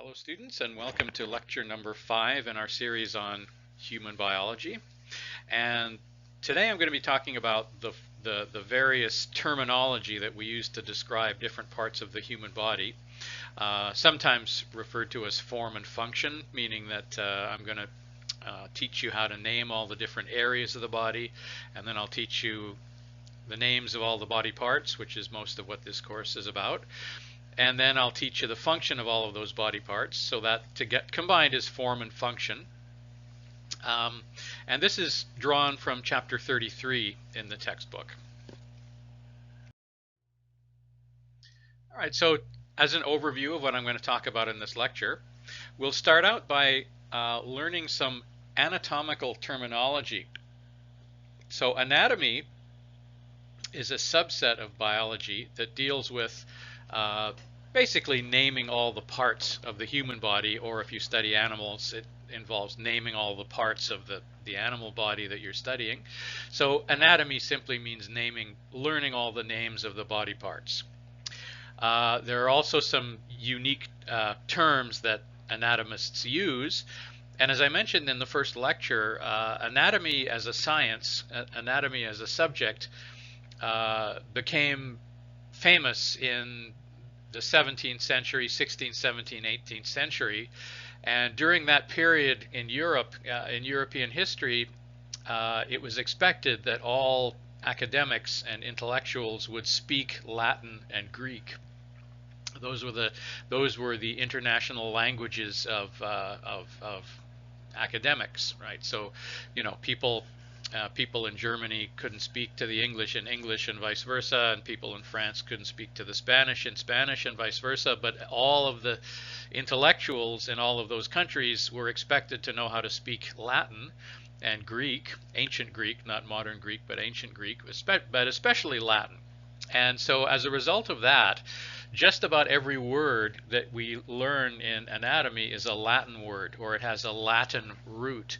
Hello students, and welcome to lecture number 5 in our series on human biology. And today I'm going to be talking about the various terminology that we use to describe different parts of the human body, sometimes referred to as form and function, meaning that I'm going to teach you how to name all the different areas of the body, and then I'll teach you the names of all the body parts, which is most of what this course is about. And then I'll teach you the function of all of those body parts, so that to get combined is form and function. And this is drawn from chapter 33 in the textbook. All right, so as an overview of what I'm going to talk about in this lecture, we'll start out by learning some anatomical terminology. So anatomy is a subset of biology that deals with basically naming all the parts of the human body, or if you study animals, it involves naming all the parts of the animal body that you're studying. So anatomy simply means learning all the names of the body parts. There are also some unique terms that anatomists use. And as I mentioned in the first lecture, anatomy as a science, anatomy as a subject, became famous in the 17th century, 16th, 17th, 18th century. And during that period in Europe, in European history, it was expected that all academics and intellectuals would speak Latin and Greek. Those were the international languages of academics, right? So, you know, people in Germany couldn't speak to the English in English and vice versa, and people in France couldn't speak to the Spanish in Spanish and vice versa, but all of the intellectuals in all of those countries were expected to know how to speak Latin and Greek, ancient Greek, not modern Greek, but ancient Greek, but especially Latin. And so as a result of that, just about every word that we learn in anatomy is a Latin word, or it has a Latin root.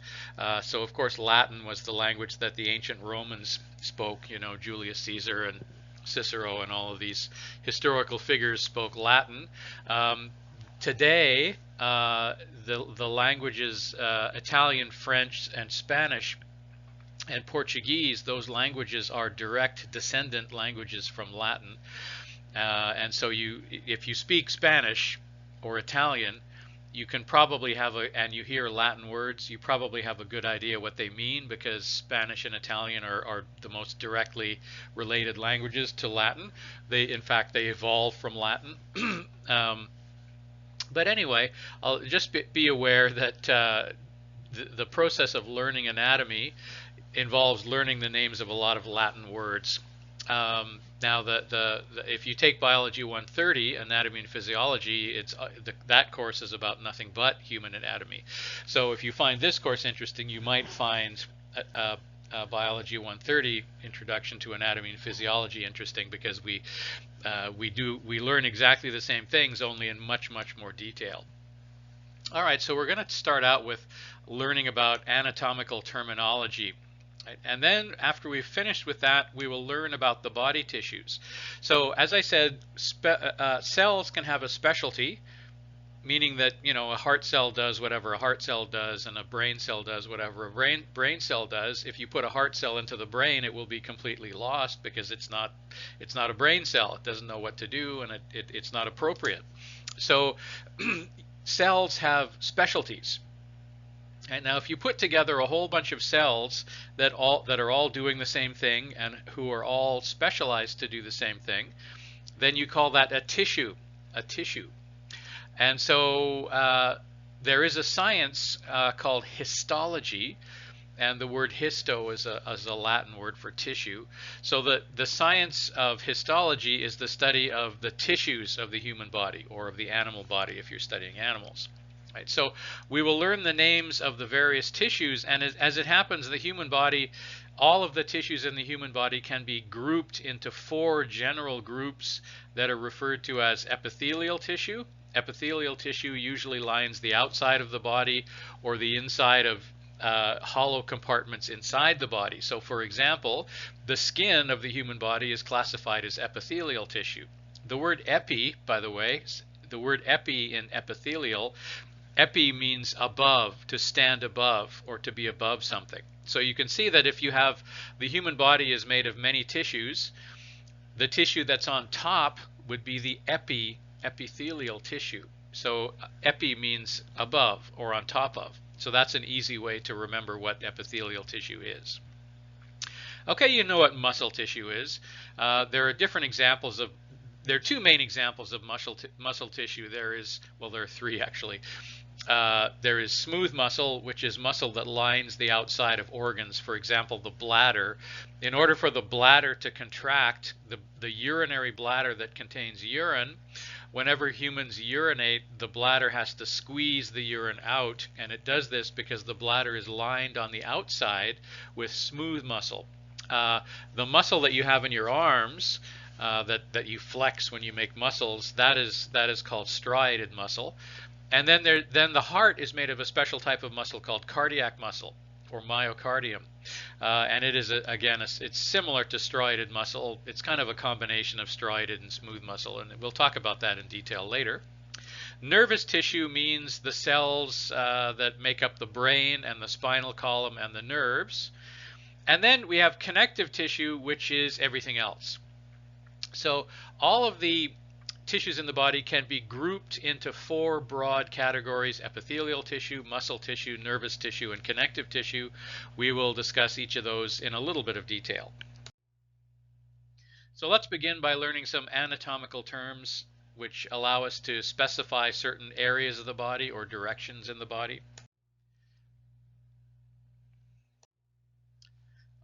So of course Latin was the language that the ancient Romans spoke. You know, Julius Caesar and Cicero and all of these historical figures spoke Latin. Today, the languages Italian, French, and Spanish and Portuguese, those languages are direct descendant languages from Latin. And so if you speak Spanish or Italian, you can probably and you hear Latin words, you probably have a good idea what they mean, because Spanish and Italian are the most directly related languages to Latin. In fact, they evolved from Latin. But anyway, I'll just be aware that the process of learning anatomy involves learning the names of a lot of Latin words. Now, if you take Biology 130, Anatomy and Physiology, that course is about nothing but human anatomy. So if you find this course interesting, you might find Biology 130, Introduction to Anatomy and Physiology, interesting, because we learn exactly the same things, only in much, much more detail. All right, so we're going to start out with learning about anatomical terminology. And then after we've finished with that, we will learn about the body tissues. So as I said, cells can have a specialty, meaning that, you know, a heart cell does whatever a heart cell does, and a brain cell does whatever a brain cell does. If you put a heart cell into the brain, it will be completely lost, because it's not a brain cell. It doesn't know what to do, and it's not appropriate. So cells have specialties. And now if you put together a whole bunch of cells that are all doing the same thing, and who are all specialized to do the same thing, then you call that a tissue. And so there is a science called histology, and the word histo is a Latin word for tissue. So the science of histology is the study of the tissues of the human body, or of the animal body if you're studying animals. Right, so we will learn the names of the various tissues, and as it happens, the human body, all of the tissues in the human body can be grouped into 4 general groups that are referred to as epithelial tissue. Epithelial tissue usually lines the outside of the body, or the inside of hollow compartments inside the body. So for example, the skin of the human body is classified as epithelial tissue. The word epi, by the way, the word epi in epithelial, epi means above, to stand above, or to be above something. So you can see that if you have, the human body is made of many tissues, the tissue that's on top would be the epithelial tissue. So epi means above or on top of. So that's an easy way to remember what epithelial tissue is. Okay, you know what muscle tissue is. There are different examples of, there are two main examples of muscle tissue. There are three actually. There is smooth muscle, which is muscle that lines the outside of organs. For example, the bladder. In order for the bladder to contract, the urinary bladder that contains urine, whenever humans urinate, the bladder has to squeeze the urine out, and it does this because the bladder is lined on the outside with smooth muscle. The muscle that you have in your arms, that you flex when you make muscles, that is called striated muscle. And then the heart is made of a special type of muscle called cardiac muscle, or myocardium, and it is it's similar to striated muscle. It's kind of a combination of striated and smooth muscle, and we'll talk about that in detail later. Nervous tissue means the cells that make up the brain and the spinal column and the nerves. And then we have connective tissue, which is everything else. So all of the tissues in the body can be grouped into four broad categories: epithelial tissue, muscle tissue, nervous tissue, and connective tissue. We will discuss each of those in a little bit of detail. So let's begin by learning some anatomical terms which allow us to specify certain areas of the body or directions in the body.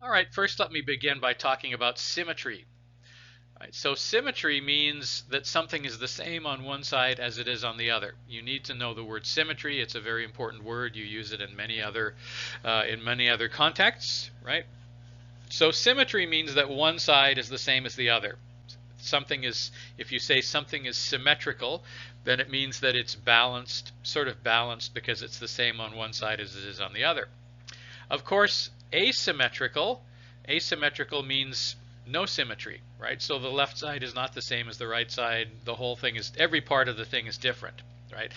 All right, first let me begin by talking about symmetry. Right, so symmetry means that something is the same on one side as it is on the other. You need to know the word symmetry. It's a very important word. You use it in many other contexts, right? So symmetry means that one side is the same as the other. If you say something is symmetrical, then it means that it's balanced, sort of balanced, because it's the same on one side as it is on the other. Of course, asymmetrical means no symmetry, right? So the left side is not the same as the right side. The whole thing is, every part of the thing is different, right?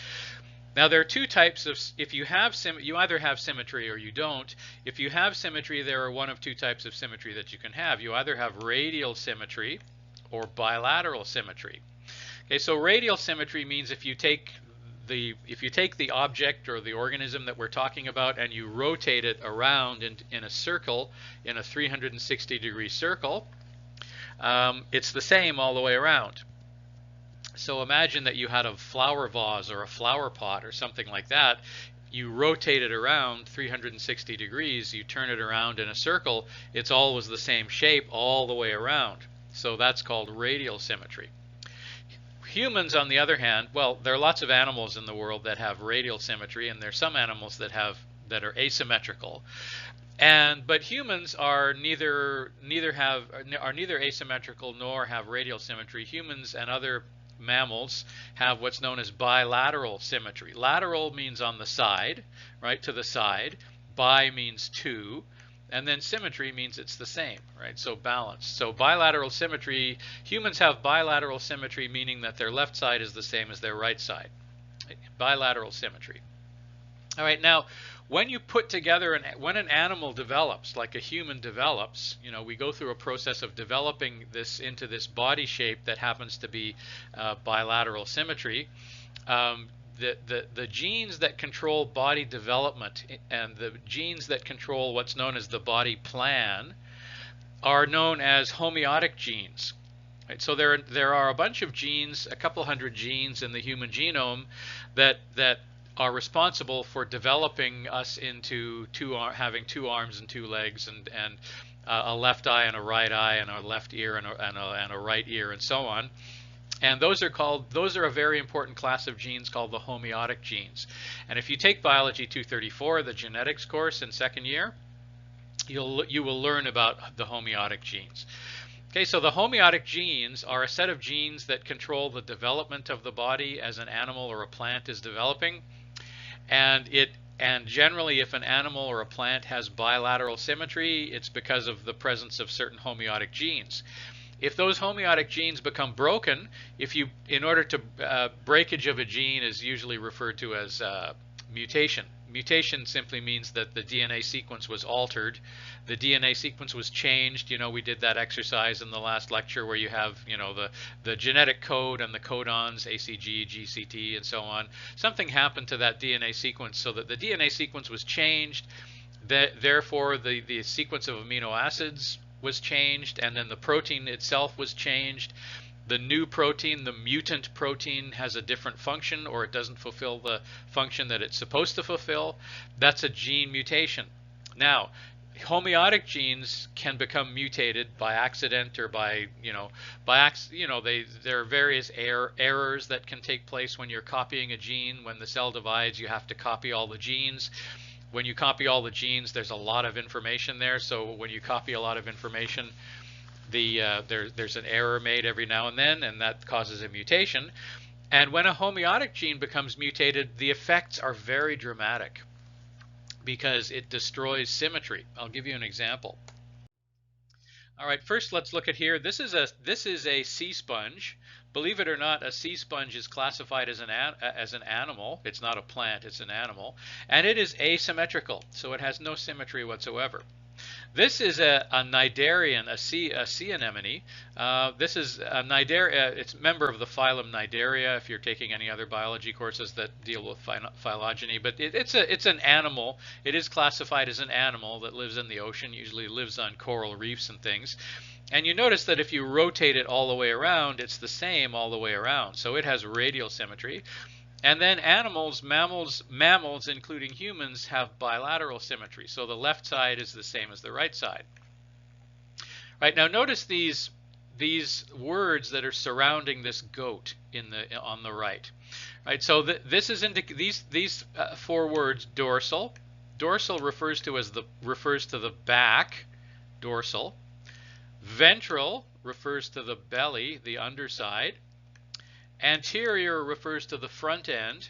Now there are two types of, if you have you either have symmetry or you don't. If you have symmetry, there are one of two types of symmetry that you can have. You either have radial symmetry or bilateral symmetry. Okay, so radial symmetry means if you take the object or the organism that we're talking about and you rotate it around in a circle, in a 360-degree circle, it's the same all the way around. So imagine that you had a flower vase or a flower pot or something like that. You rotate it around 360 degrees, you turn it around in a circle, it's always the same shape all the way around. So that's called radial symmetry. Humans, on the other hand, well, there are lots of animals in the world that have radial symmetry, and there are some animals that are asymmetrical. But humans are neither asymmetrical nor have radial symmetry. Humans and other mammals have what's known as bilateral symmetry. Lateral means on the side, right, to the side. Bi means two. And then symmetry means it's the same, right? So balanced. So bilateral symmetry, humans have bilateral symmetry, meaning that their left side is the same as their right side. Bilateral symmetry. All right, now when you put together, when an animal develops, like a human develops, we go through a process of developing this into this body shape that happens to be bilateral symmetry. The genes that control body development and the genes that control what's known as the body plan are known as homeotic genes. Right? So there are a bunch of genes, a couple hundred genes in the human genome that are responsible for developing us into having two arms and two legs and a left eye and a right eye and a left ear and a right ear and so on. And those are a very important class of genes called the homeotic genes. And if you take Biology 234, the genetics course in second year, you will learn about the homeotic genes. Okay, so the homeotic genes are a set of genes that control the development of the body as an animal or a plant is developing. And generally, if an animal or a plant has bilateral symmetry, it's because of the presence of certain homeotic genes. If those homeotic genes become broken, in order to breakage of a gene is usually referred to as mutation. Mutation simply means that the DNA sequence was altered. The DNA sequence was changed. We did that exercise in the last lecture where you have, the genetic code and the codons, ACG, GCT, and so on. Something happened to that DNA sequence so that the DNA sequence was changed. Therefore, the sequence of amino acids was changed, and then the protein itself was changed. The new protein, the mutant protein, has a different function, or it doesn't fulfill the function that it's supposed to fulfill. That's a gene mutation. Now, homeotic genes can become mutated by accident or there are various errors that can take place when you're copying a gene. When the cell divides, you have to copy all the genes. When you copy all the genes, there's a lot of information there. So when you copy a lot of information, there's an error made every now and then, and that causes a mutation. And when a homeotic gene becomes mutated, the effects are very dramatic because it destroys symmetry. I'll give you an example. All right, first let's look at here. This is a sea sponge. Believe it or not, a sea sponge is classified as an animal. It's not a plant, it's an animal. And it is asymmetrical, so it has no symmetry whatsoever. This is a cnidarian, a sea anemone. This is a cnidaria. It's a member of the phylum Cnidaria. If you're taking any other biology courses that deal with phylogeny, but it's an animal. It is classified as an animal that lives in the ocean. Usually lives on coral reefs and things. And you notice that if you rotate it all the way around, it's the same all the way around. So it has radial symmetry. And then mammals, including humans, have bilateral symmetry. So the left side is the same as the right side. Right, now notice these words that are surrounding this goat on the right. Right, so this is these four words: dorsal. Dorsal refers to the back, dorsal. Ventral refers to the belly, the underside. Anterior refers to the front end,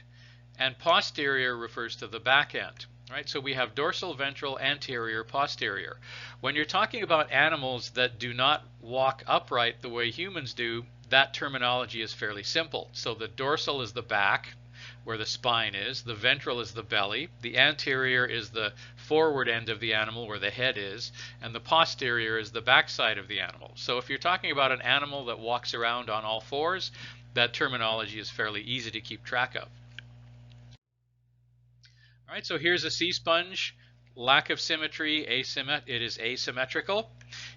and posterior refers to the back end. Right? So we have dorsal, ventral, anterior, posterior. When you're talking about animals that do not walk upright the way humans do, that terminology is fairly simple. So the dorsal is the back, where the spine is. The ventral is the belly. The anterior is the forward end of the animal, where the head is. And the posterior is the backside of the animal. So if you're talking about an animal that walks around on all fours, that terminology is fairly easy to keep track of. All right, so here's a sea sponge. Lack of symmetry, it is asymmetrical.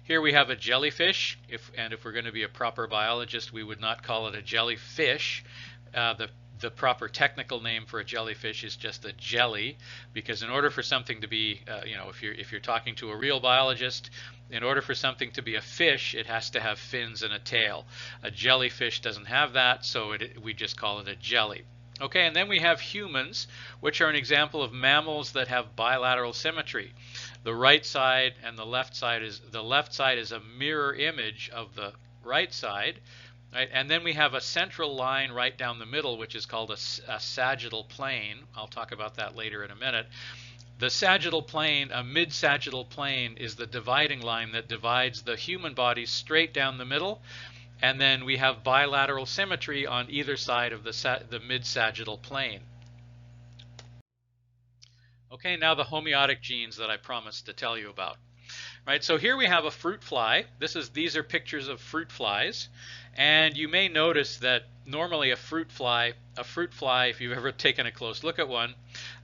Here we have a jellyfish. If we're going to be a proper biologist, we would not call it a jellyfish. The proper technical name for a jellyfish is just a jelly, because in order for something to be, if you're talking to a real biologist, in order for something to be a fish, it has to have fins and a tail. A jellyfish doesn't have that, so we just call it a jelly. Okay, and then we have humans, which are an example of mammals that have bilateral symmetry. The right side and the left side is a mirror image of the right side. Right? And then we have a central line right down the middle, which is called a sagittal plane. I'll talk about that later in a minute. The sagittal plane, a mid-sagittal plane, is the dividing line that divides the human body straight down the middle. And then we have bilateral symmetry on either side of the mid-sagittal plane. Okay, now the homeotic genes that I promised to tell you about. Right, so here we have a fruit fly. These are pictures of fruit flies. And you may notice that normally a fruit fly, if you've ever taken a close look at one,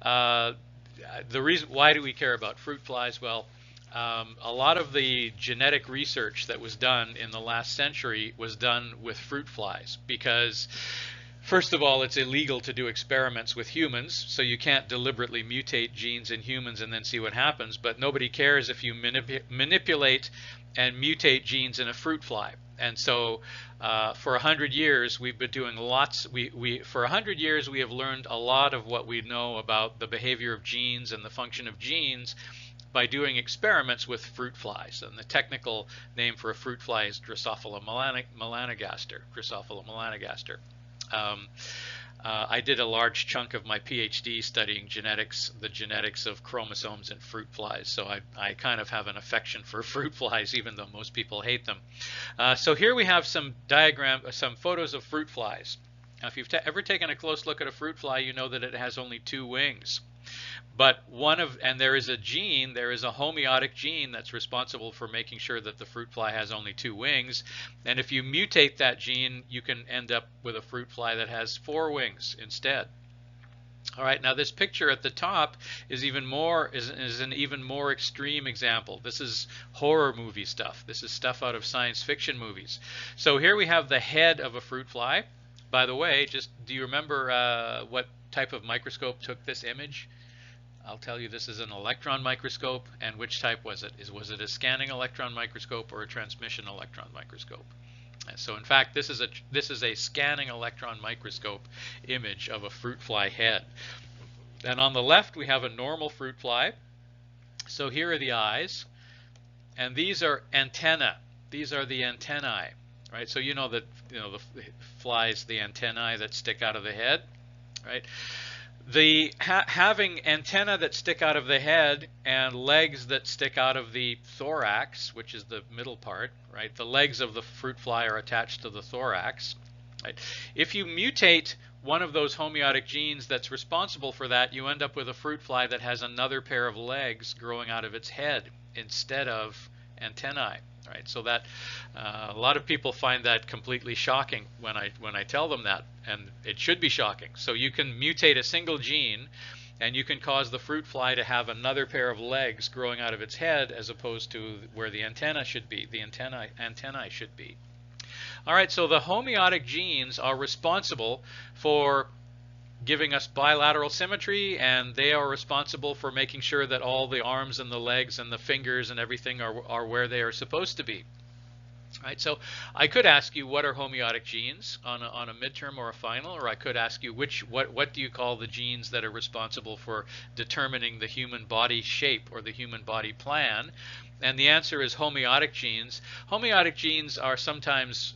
the reason why do we care about fruit flies? Well, a lot of the genetic research that was done in the last century was done with fruit flies because, first of all, it's illegal to do experiments with humans, so you can't deliberately mutate genes in humans and then see what happens, but nobody cares if you manipulate and mutate genes in a fruit fly. And so for 100 years we've been doing lots. For 100 years we have learned a lot of what we know about the behavior of genes and the function of genes by doing experiments with fruit flies. And the technical name for a fruit fly is Drosophila melanogaster. Drosophila melanogaster. I did a large chunk of my PhD studying genetics, the genetics of chromosomes in fruit flies. So I kind of have an affection for fruit flies, even though most people hate them. So here we have some photos of fruit flies. Now, if you've ever taken a close look at a fruit fly, you know that it has only 2 wings. But there is a gene, there is a homeotic gene that's responsible for making sure that the fruit fly has only 2 wings. And if you mutate that gene, you can end up with a fruit fly that has 4 wings instead. All right, now this picture at the top is an even more extreme example. This is horror movie stuff. This is stuff out of science fiction movies. So here we have the head of a fruit fly. By the way, do you remember what type of microscope took this image? I'll tell you, this is an electron microscope. And which type was it? Was it a scanning electron microscope or a transmission electron microscope? So in fact, this is a scanning electron microscope image of a fruit fly head. And on the left, we have a normal fruit fly. So here are the eyes, and these are antennae. These are the antennae, right? So you know that the flies, the antennae that stick out of the head, right? Having antennae that stick out of the head and legs that stick out of the thorax, which is the middle part, right? The legs of the fruit fly are attached to the thorax, right? If you mutate one of those homeotic genes that's responsible for that, you end up with a fruit fly that has another pair of legs growing out of its head instead of antennae. Right, so that a lot of people find that completely shocking when I tell them that, and it should be shocking. So you can mutate a single gene, and you can cause the fruit fly to have another pair of legs growing out of its head, as opposed to where the antenna should be. The antennae should be. All right, so the homeotic genes are responsible for giving us bilateral symmetry, and they are responsible for making sure that all the arms and the legs and the fingers and everything are where they are supposed to be. Right, so I could ask you, what are homeotic genes on a midterm or a final, or I could ask you what do you call the genes that are responsible for determining the human body shape or the human body plan? And the answer is homeotic genes. Homeotic genes are sometimes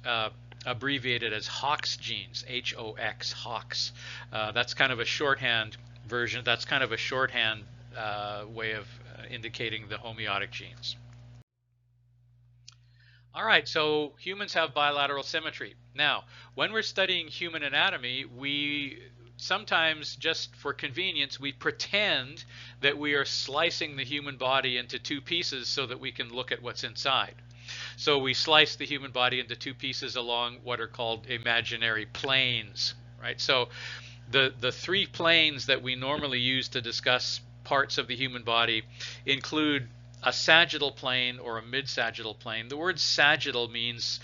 abbreviated as Hox genes, H-O-X, Hox. That's kind of a shorthand version. That's kind of a shorthand way of indicating the homeotic genes. All right, so humans have bilateral symmetry. Now, when we're studying human anatomy, we sometimes, just for convenience, we pretend that we are slicing the human body into 2 pieces so that we can look at what's inside. So we slice the human body into 2 pieces along what are called imaginary planes, right? So the 3 planes that we normally use to discuss parts of the human body include a sagittal plane or a mid-sagittal plane. The word sagittal means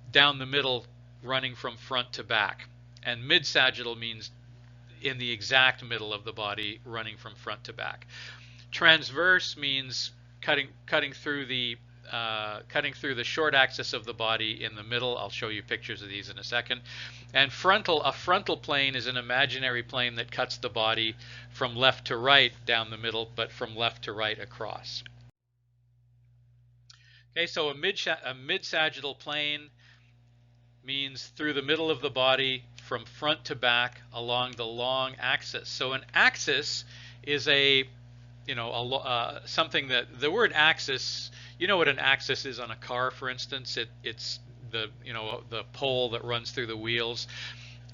down the middle, running from front to back, and mid-sagittal means in the exact middle of the body, running from front to back. Transverse means cutting through the short axis of the body in the middle. I'll show you pictures of these in a second. And a frontal plane is an imaginary plane that cuts the body from left to right down the middle, but from left to right across. Okay, so a mid-sagittal plane means through the middle of the body from front to back along the long axis. So an axis is something that the word axis, you know what an axis is on a car, for instance. It's the pole that runs through the wheels.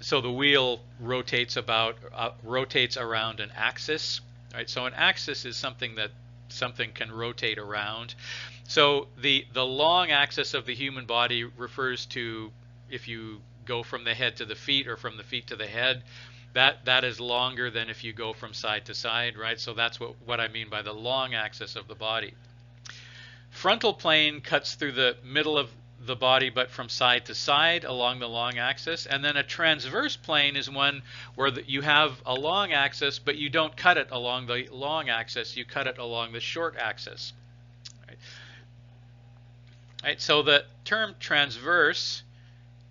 So the wheel rotates around an axis, right? So an axis is something that something can rotate around. So the long axis of the human body refers to, if you go from the head to the feet or from the feet to the head, that is longer than if you go from side to side, right? So that's what I mean by the long axis of the body. Frontal plane cuts through the middle of the body but from side to side along the long axis. And then a transverse plane is one where you have a long axis, but you don't cut it along the long axis, you cut it along the short axis. Right, so the term transverse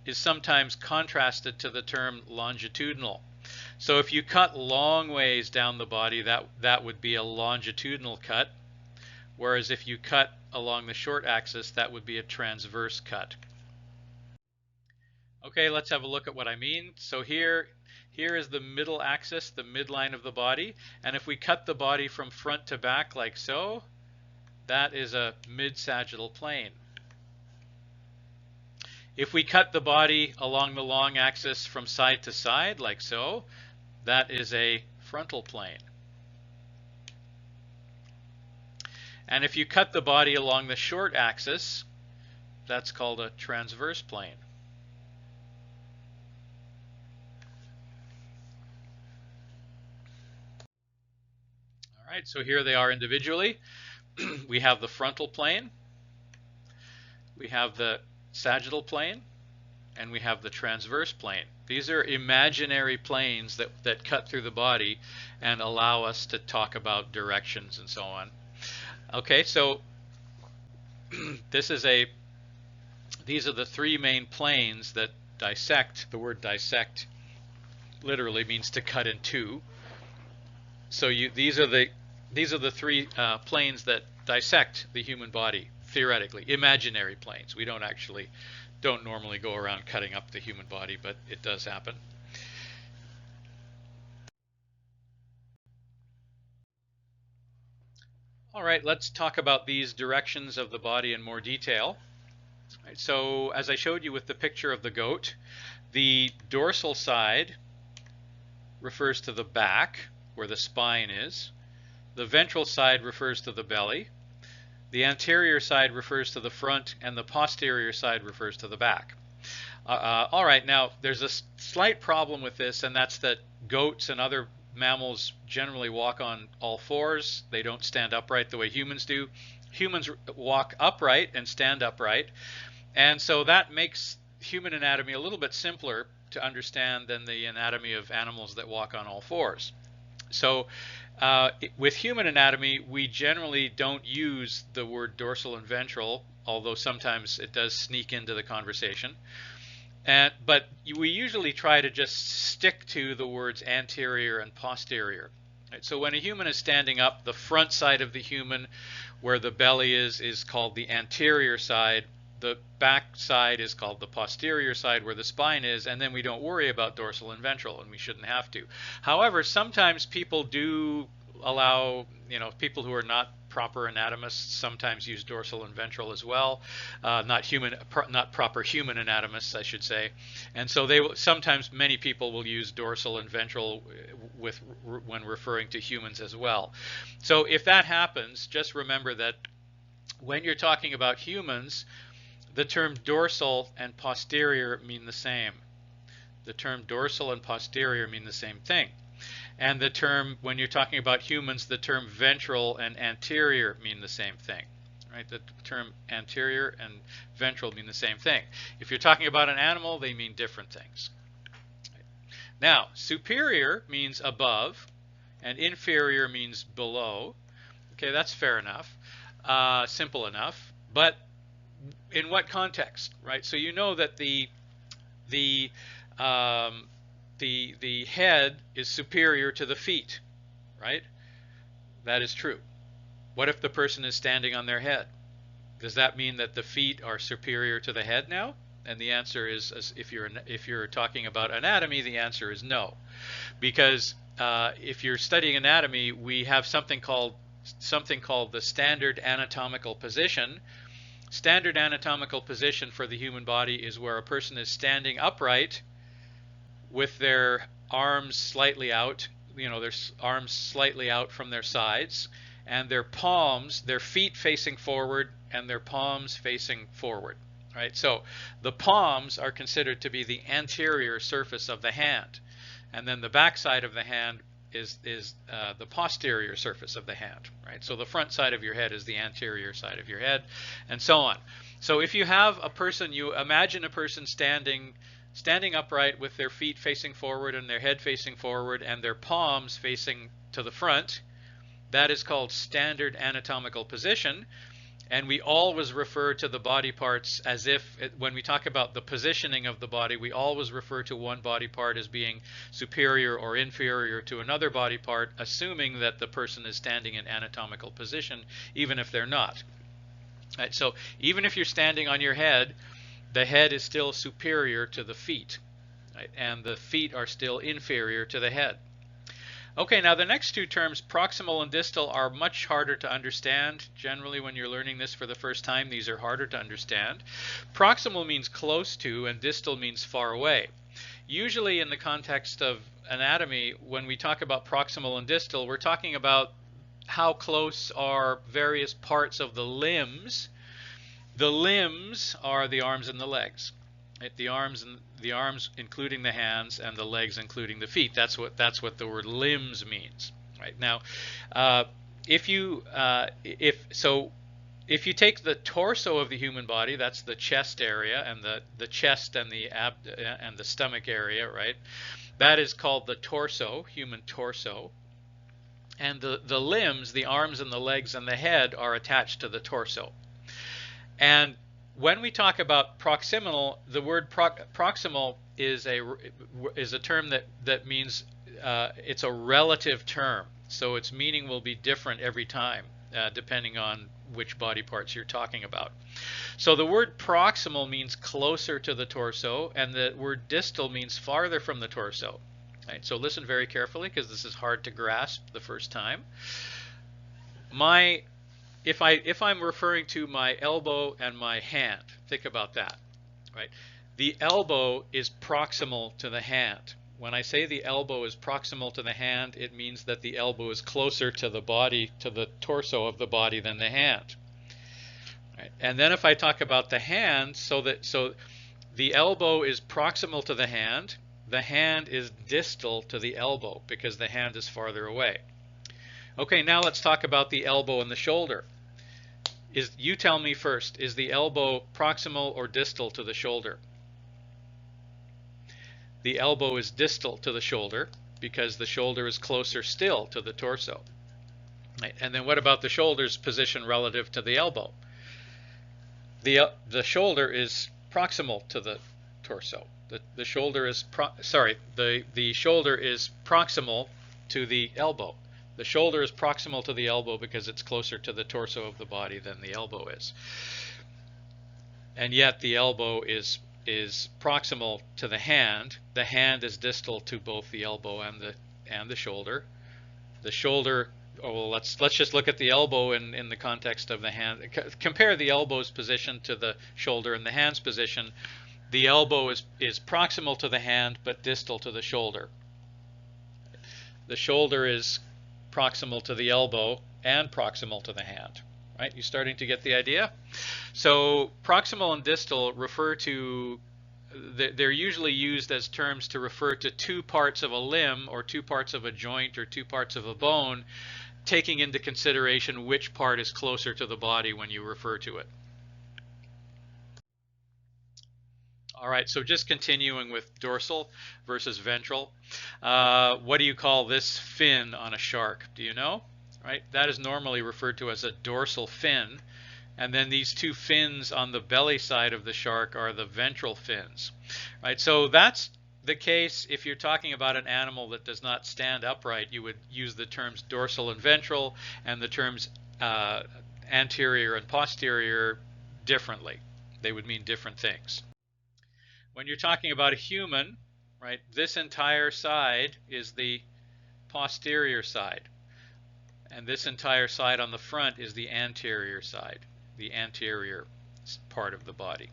is sometimes contrasted to the term longitudinal. So if you cut long ways down the body, that would be a longitudinal cut, whereas if you cut along the short axis, that would be a transverse cut. Okay, let's have a look at what I mean. So here Here is the middle axis, the midline of the body. And if we cut the body from front to back like so, that is a mid-sagittal plane. If we cut the body along the long axis from side to side like so, that is a frontal plane. And if you cut the body along the short axis, that's called a transverse plane. All right, so here they are individually. We have the frontal plane, we have the sagittal plane, and we have the transverse plane. These are imaginary planes that cut through the body and allow us to talk about directions and so on. Okay, so these are the three main planes that dissect. The word dissect literally means to cut in two. So these are the three planes that dissect the human body, theoretically, imaginary planes. We don't normally go around cutting up the human body, but it does happen. All right, let's talk about these directions of the body in more detail. Right, so as I showed you with the picture of the goat, the dorsal side refers to the back, where the spine is. The ventral side refers to the belly. The anterior side refers to the front, and the posterior side refers to the back. All right, now there's a slight problem with this, and that's that goats and other mammals generally walk on all fours. They don't stand upright the way humans do. Humans walk upright and stand upright, and so that makes human anatomy a little bit simpler to understand than the anatomy of animals that walk on all fours. So with human anatomy, we generally don't use the word dorsal and ventral, although sometimes it does sneak into the conversation. But we usually try to just stick to the words anterior and posterior. Right? So when a human is standing up, the front side of the human, where the belly is called the anterior side. The back side is called the posterior side, where the spine is, and then we don't worry about dorsal and ventral, and we shouldn't have to. However, sometimes people do allow, people who are not proper anatomists sometimes use dorsal and ventral as well, not proper human anatomists, I should say. And so sometimes many people will use dorsal and ventral when referring to humans as well. So if that happens, just remember that when you're talking about humans, the term dorsal and posterior mean the same. The term dorsal and posterior mean the same thing. And the term, when you're talking about humans, the term ventral and anterior mean the same thing. Right? The term anterior and ventral mean the same thing. If you're talking about an animal, they mean different things. Now, superior means above, and inferior means below. Okay, that's fair enough, simple enough. But in what context, right? So you know that the head is superior to the feet, right? That is true. What if the person is standing on their head? Does that mean that the feet are superior to the head now? And the answer is, if you're talking about anatomy, the answer is no, because if you're studying anatomy, we have something called the standard anatomical position. Standard anatomical position for the human body is where a person is standing upright with their arms slightly out, their arms slightly out from their sides, and their feet facing forward and their palms facing forward, right? So the palms are considered to be the anterior surface of the hand, and then the back side of the hand is the posterior surface of the hand, right? So the front side of your head is the anterior side of your head, and so on. So if you have a person, you imagine a person standing upright with their feet facing forward and their head facing forward and their palms facing to the front, that is called standard anatomical position. And we always refer to the body parts as if, when we talk about the positioning of the body, we always refer to one body part as being superior or inferior to another body part, assuming that the person is standing in anatomical position, even if they're not. Right, so even if you're standing on your head, the head is still superior to the feet. right? And the feet are still inferior to the head. Okay, now the next two terms, proximal and distal, are much harder to understand. Generally, when you're learning this for the first time, these are harder to understand. Proximal means close to, and distal means far away. Usually in the context of anatomy, when we talk about proximal and distal, we're talking about how close are various parts of the limbs. The limbs are the arms and the legs. Right? The arms including the hands, and the legs including the feet. That's what the word limbs means. Right now, if you take the torso of the human body, that's the chest area, and the chest and the stomach area, right? That is called the torso, human torso. And the limbs, the arms and the legs and the head, are attached to the torso. And when we talk about proximal, the word proximal is a term that means it's a relative term. So its meaning will be different every time, depending on which body parts you're talking about. So the word proximal means closer to the torso, and the word distal means farther from the torso. Right? So listen very carefully, because this is hard to grasp the first time. If I'm referring to my elbow and my hand, think about that, right? The elbow is proximal to the hand. When I say the elbow is proximal to the hand, it means that the elbow is closer to the body, to the torso of the body, than the hand. Right? And then if I talk about the hand, so the elbow is proximal to the hand is distal to the elbow, because the hand is farther away. Okay, now let's talk about the elbow and the shoulder. You tell me first, is the elbow proximal or distal to the shoulder? The elbow is distal to the shoulder, because the shoulder is closer still to the torso. Right? And then what about the shoulder's position relative to the elbow? The shoulder is proximal to the torso. The shoulder is the shoulder is proximal to the elbow. The shoulder is proximal to the elbow because it's closer to the torso of the body than the elbow is. And yet the elbow is proximal to the hand. The hand is distal to both the elbow and the shoulder. The shoulder, well, let's just look at the elbow in the context of the hand. Compare the elbow's position to the shoulder and the hand's position. The elbow is proximal to the hand but distal to the shoulder. The shoulder is proximal to the elbow and proximal to the hand. Right? You starting to get the idea? So proximal and distal refer to, they're usually used as terms to refer to two parts of a limb, or two parts of a joint, or two parts of a bone, taking into consideration which part is closer to the body when you refer to it. All right, so just continuing with dorsal versus ventral. What do you call this fin on a shark? Do you know? Right, that is normally referred to as a dorsal fin. And then these two fins on the belly side of the shark are the ventral fins. Right, so that's the case if you're talking about an animal that does not stand upright. You would use the terms dorsal and ventral, and the terms anterior and posterior differently. They would mean different things. When you're talking about a human, right, this entire side is the posterior side, and this entire side on the front is the anterior side, the anterior part of the body.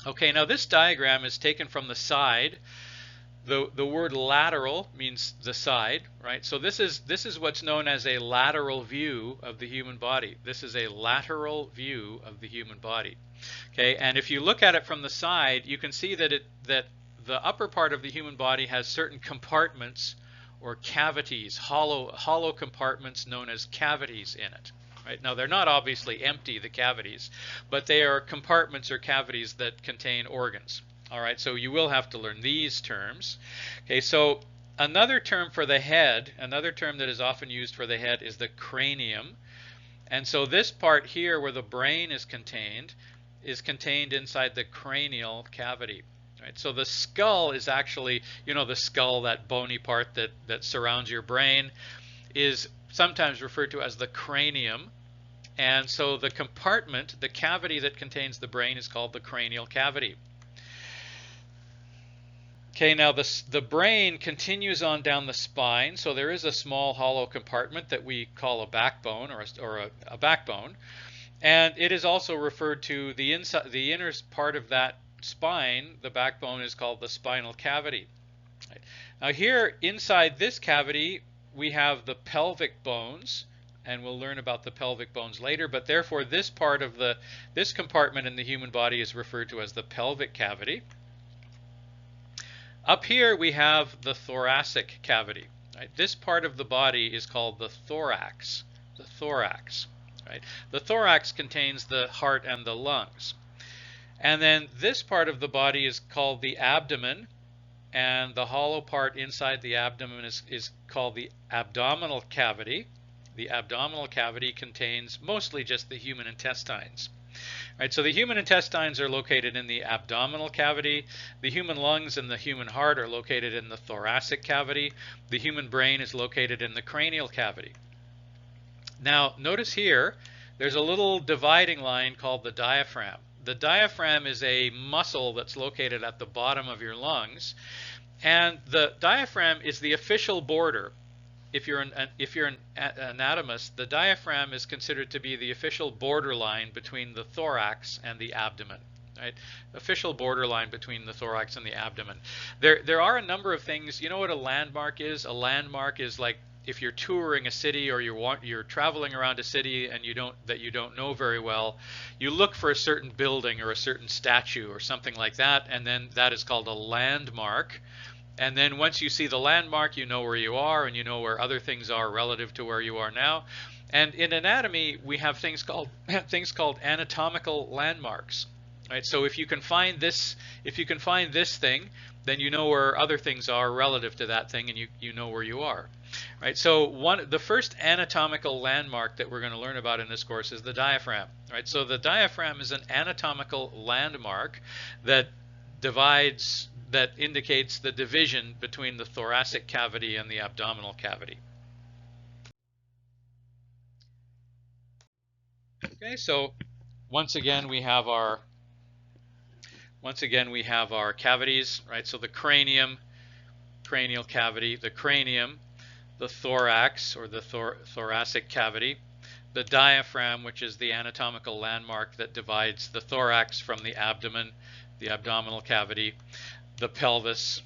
Okay, now this diagram is taken from the side. The word lateral means the side, right? So this is what's known as a lateral view of the human body. This is a lateral view of the human body. Okay, and if you look at it from the side, you can see that the upper part of the human body has certain compartments or cavities, hollow compartments known as cavities in it. Right? Now they're not obviously empty, the cavities, but they are compartments or cavities that contain organs. All right, so you will have to learn these terms. Okay, so another term for the head, another term that is often used for the head, is the cranium. And so this part here where the brain is contained inside the cranial cavity. Right? So the skull is actually, you know, the skull, that bony part that surrounds your brain, is sometimes referred to as the cranium. And so the compartment, the cavity that contains the brain, is called the cranial cavity. Okay, now the brain continues on down the spine, so there is a small hollow compartment that we call a backbone or a backbone, and it is also referred to the inner part of that spine. The backbone is called the spinal cavity. Right. Now here inside this cavity we have the pelvic bones, and we'll learn about the pelvic bones later, but therefore this compartment in the human body is referred to as the pelvic cavity. Up here we have the thoracic cavity. Right? This part of the body is called the thorax. The thorax. Right? The thorax contains the heart and the lungs. And then this part of the body is called the abdomen, and the hollow part inside the abdomen is called the abdominal cavity. The abdominal cavity contains mostly just the human intestines. Right, so the human intestines are located in the abdominal cavity. The human lungs and the human heart are located in the thoracic cavity. The human brain is located in the cranial cavity. Now, notice here, there's a little dividing line called the diaphragm. The diaphragm is a muscle that's located at the bottom of your lungs, and the diaphragm is the official border. If you're an anatomist, the diaphragm is considered to be the official borderline between the thorax and the abdomen. Right? Official borderline between the thorax and the abdomen. There are a number of things. You know what a landmark is? A landmark is like if you're touring a city or you're traveling around a city and you don't know very well, you look for a certain building or a certain statue or something like that, and then that is called a landmark. And then once you see the landmark, you know where you are, and you know where other things are relative to where you are now. And in anatomy, we have things called anatomical landmarks. Right? So if you can find this thing, then you know where other things are relative to that thing, and you know where you are. Right? So the first anatomical landmark that we're going to learn about in this course is the diaphragm. Right? So the diaphragm is an anatomical landmark that indicates the division between the thoracic cavity and the abdominal cavity. Okay, so once again we have our cavities, right? So the cranium, cranial cavity, the cranium, the thorax or the thoracic cavity, the diaphragm, which is the anatomical landmark that divides the thorax from the abdomen, the abdominal cavity, the pelvis.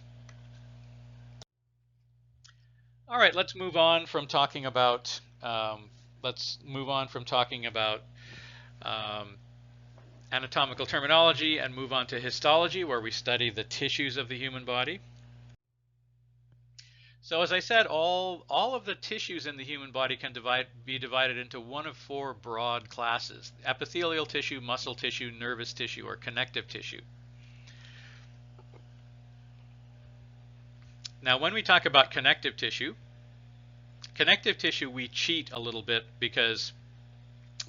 All right, let's move on from talking about anatomical terminology and move on to histology, where we study the tissues of the human body. So as I said, all of the tissues in the human body can be divided into one of four broad classes: epithelial tissue, muscle tissue, nervous tissue, or connective tissue. Now, when we talk about connective tissue, we cheat a little bit because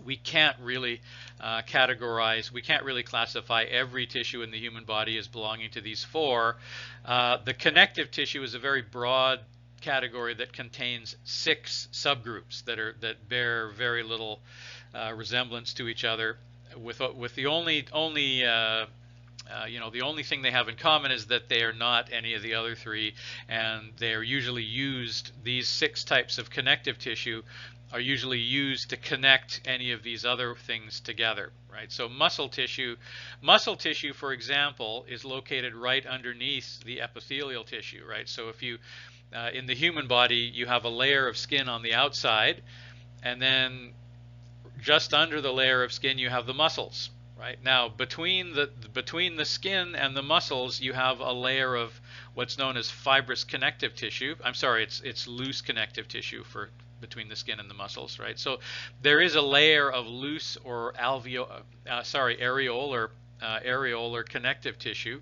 we can't really we can't really classify every tissue in the human body as belonging to these four. The connective tissue is a very broad category that contains 6 subgroups that bear very little resemblance to each other, with the only the only thing they have in common is that they are not any of the other 3, and they are usually used. These 6 types of connective tissue are usually used to connect any of these other things together, right? So muscle tissue, for example, is located right underneath the epithelial tissue, right? So if you in the human body, you have a layer of skin on the outside, and then just under the layer of skin you have the muscles. Right now, between the skin and the muscles, you have a layer of what's known as fibrous connective tissue. I'm sorry, it's loose connective tissue for between the skin and the muscles. Right. So there is a layer of loose or areolar connective tissue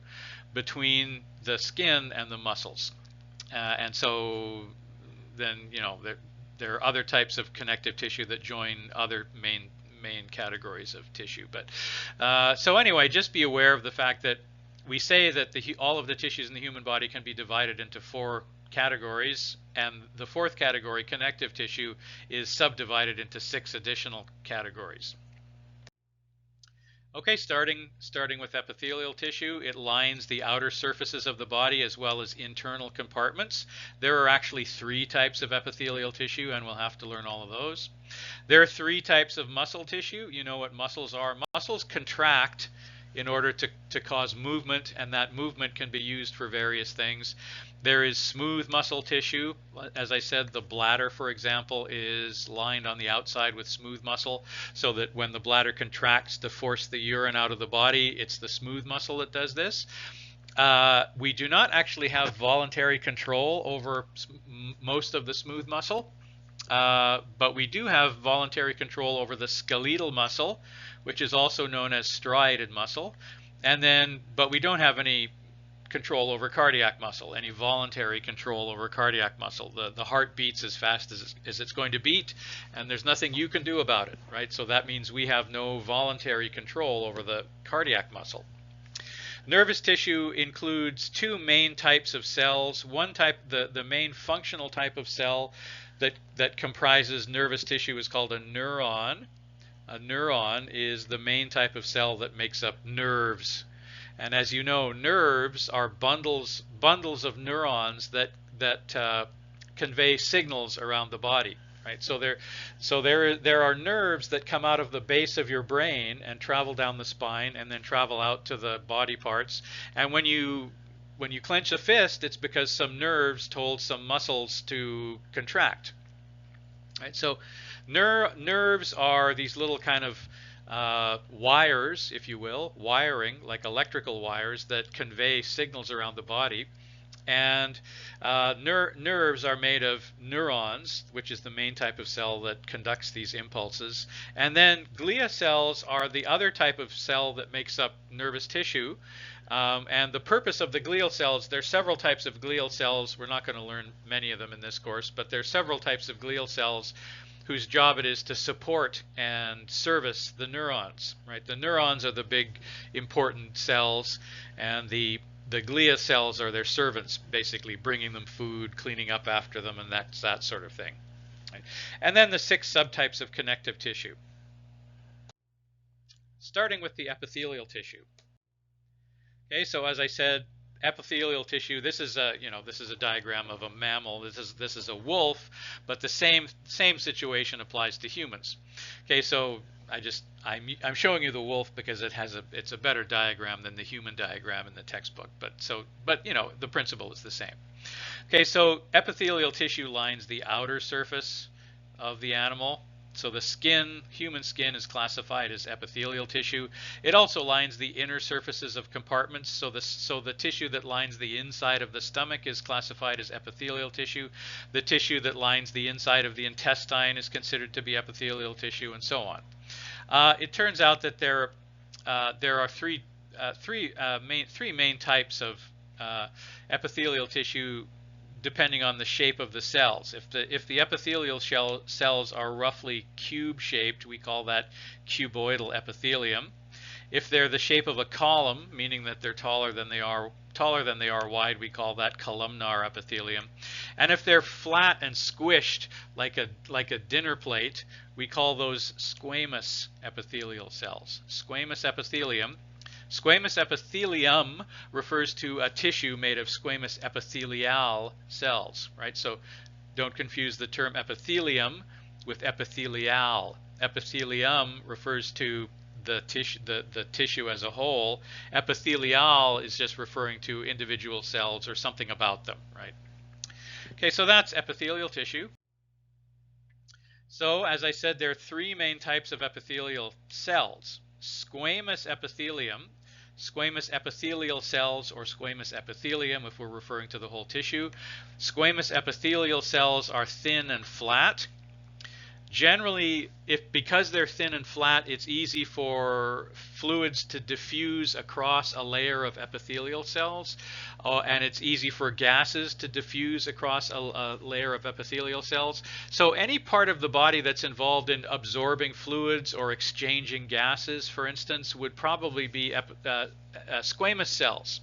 between the skin and the muscles, and so then there are other types of connective tissue that join other main categories of tissue. But so anyway, just be aware of the fact that we say that all of the tissues in the human body can be divided into 4 categories, and the 4th category, connective tissue, is subdivided into 6 additional categories. Okay, starting with epithelial tissue, it lines the outer surfaces of the body as well as internal compartments. There are actually three types of epithelial tissue, and we'll have to learn all of those. There are three types of muscle tissue. You know what muscles are. Muscles contract in order to cause movement, and that movement can be used for various things. There is smooth muscle tissue. As I said, the bladder, for example, is lined on the outside with smooth muscle, so that when the bladder contracts to force the urine out of the body, it's the smooth muscle that does this. We do not actually have voluntary control over most of the smooth muscle. But we do have voluntary control over the skeletal muscle, which is also known as striated muscle. But we don't have any control over cardiac muscle, any voluntary control over cardiac muscle. The heart beats as fast as it's going to beat, and there's nothing you can do about it, right? So that means we have no voluntary control over the cardiac muscle. Nervous tissue includes two main types of cells. One type, the main functional type of cell that comprises nervous tissue is called a neuron. A neuron is the main type of cell that makes up nerves. And as you know, nerves are bundles of neurons that convey signals around the body. Right, so there are nerves that come out of the base of your brain and travel down the spine and then travel out to the body parts. And when you clench a fist, it's because some nerves told some muscles to contract. Right, so nerves are these little kind of wires, if you will, wiring, like electrical wires that convey signals around the body. And nerves are made of neurons, which is the main type of cell that conducts these impulses. And then glia cells are the other type of cell that makes up nervous tissue. And the purpose of the glial cells, there's several types of glial cells. We're not going to learn many of them in this course, but there's several types of glial cells whose job it is to support and service the neurons. Right? The neurons are the big important cells, and the glia cells are their servants, basically bringing them food, cleaning up after them, and that sort of thing. Right? And then the 6 subtypes of connective tissue. Starting with the epithelial tissue. Okay, so as I said, epithelial tissue. This is a diagram of a mammal. This is a wolf, but the same situation applies to humans. Okay, so I'm showing you the wolf because it's a better diagram than the human diagram in the textbook. But the principle is the same. Okay, so epithelial tissue lines the outer surface of the animal. So the skin, human skin, is classified as epithelial tissue. It also lines the inner surfaces of compartments. So the tissue that lines the inside of the stomach is classified as epithelial tissue. The tissue that lines the inside of the intestine is considered to be epithelial tissue, and so on. It turns out that there are three main types of epithelial tissue, depending on the shape of the cells. If the epithelial cells are roughly cube-shaped, we call that cuboidal epithelium. If they're the shape of a column, meaning that they're taller than they are wide, we call that columnar epithelium. And if they're flat and squished like a dinner plate, we call those squamous epithelial cells. Squamous epithelium. Squamous epithelium refers to a tissue made of squamous epithelial cells, right? So don't confuse the term epithelium with epithelial. Epithelium refers to the tissue as a whole. Epithelial is just referring to individual cells or something about them, right? Okay, so that's epithelial tissue. So as I said, there are 3 main types of epithelial cells. Squamous epithelium, squamous epithelial cells, or squamous epithelium if we're referring to the whole tissue. Squamous epithelial cells are thin and flat. Generally, because they're thin and flat, it's easy for fluids to diffuse across a layer of epithelial cells, and it's easy for gases to diffuse across a layer of epithelial cells. So any part of the body that's involved in absorbing fluids or exchanging gases, for instance, would probably be squamous cells.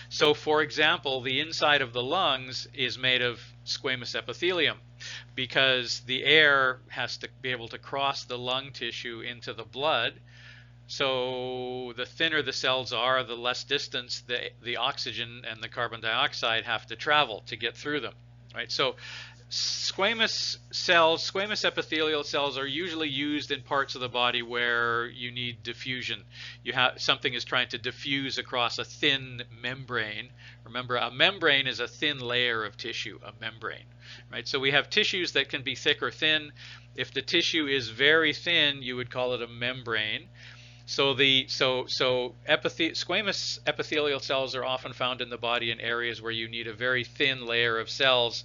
So for example, the inside of the lungs is made of squamous epithelium, because the air has to be able to cross the lung tissue into the blood. So the thinner the cells are, the less distance the oxygen and the carbon dioxide have to travel to get through them, right? So squamous cells, squamous epithelial cells are usually used in parts of the body where you need diffusion. You have something is trying to diffuse across a thin membrane. Remember, a membrane is a thin layer of tissue, a membrane, right? So we have tissues that can be thick or thin. If the tissue is very thin, you would call it a membrane. So squamous epithelial cells are often found in the body in areas where you need a very thin layer of cells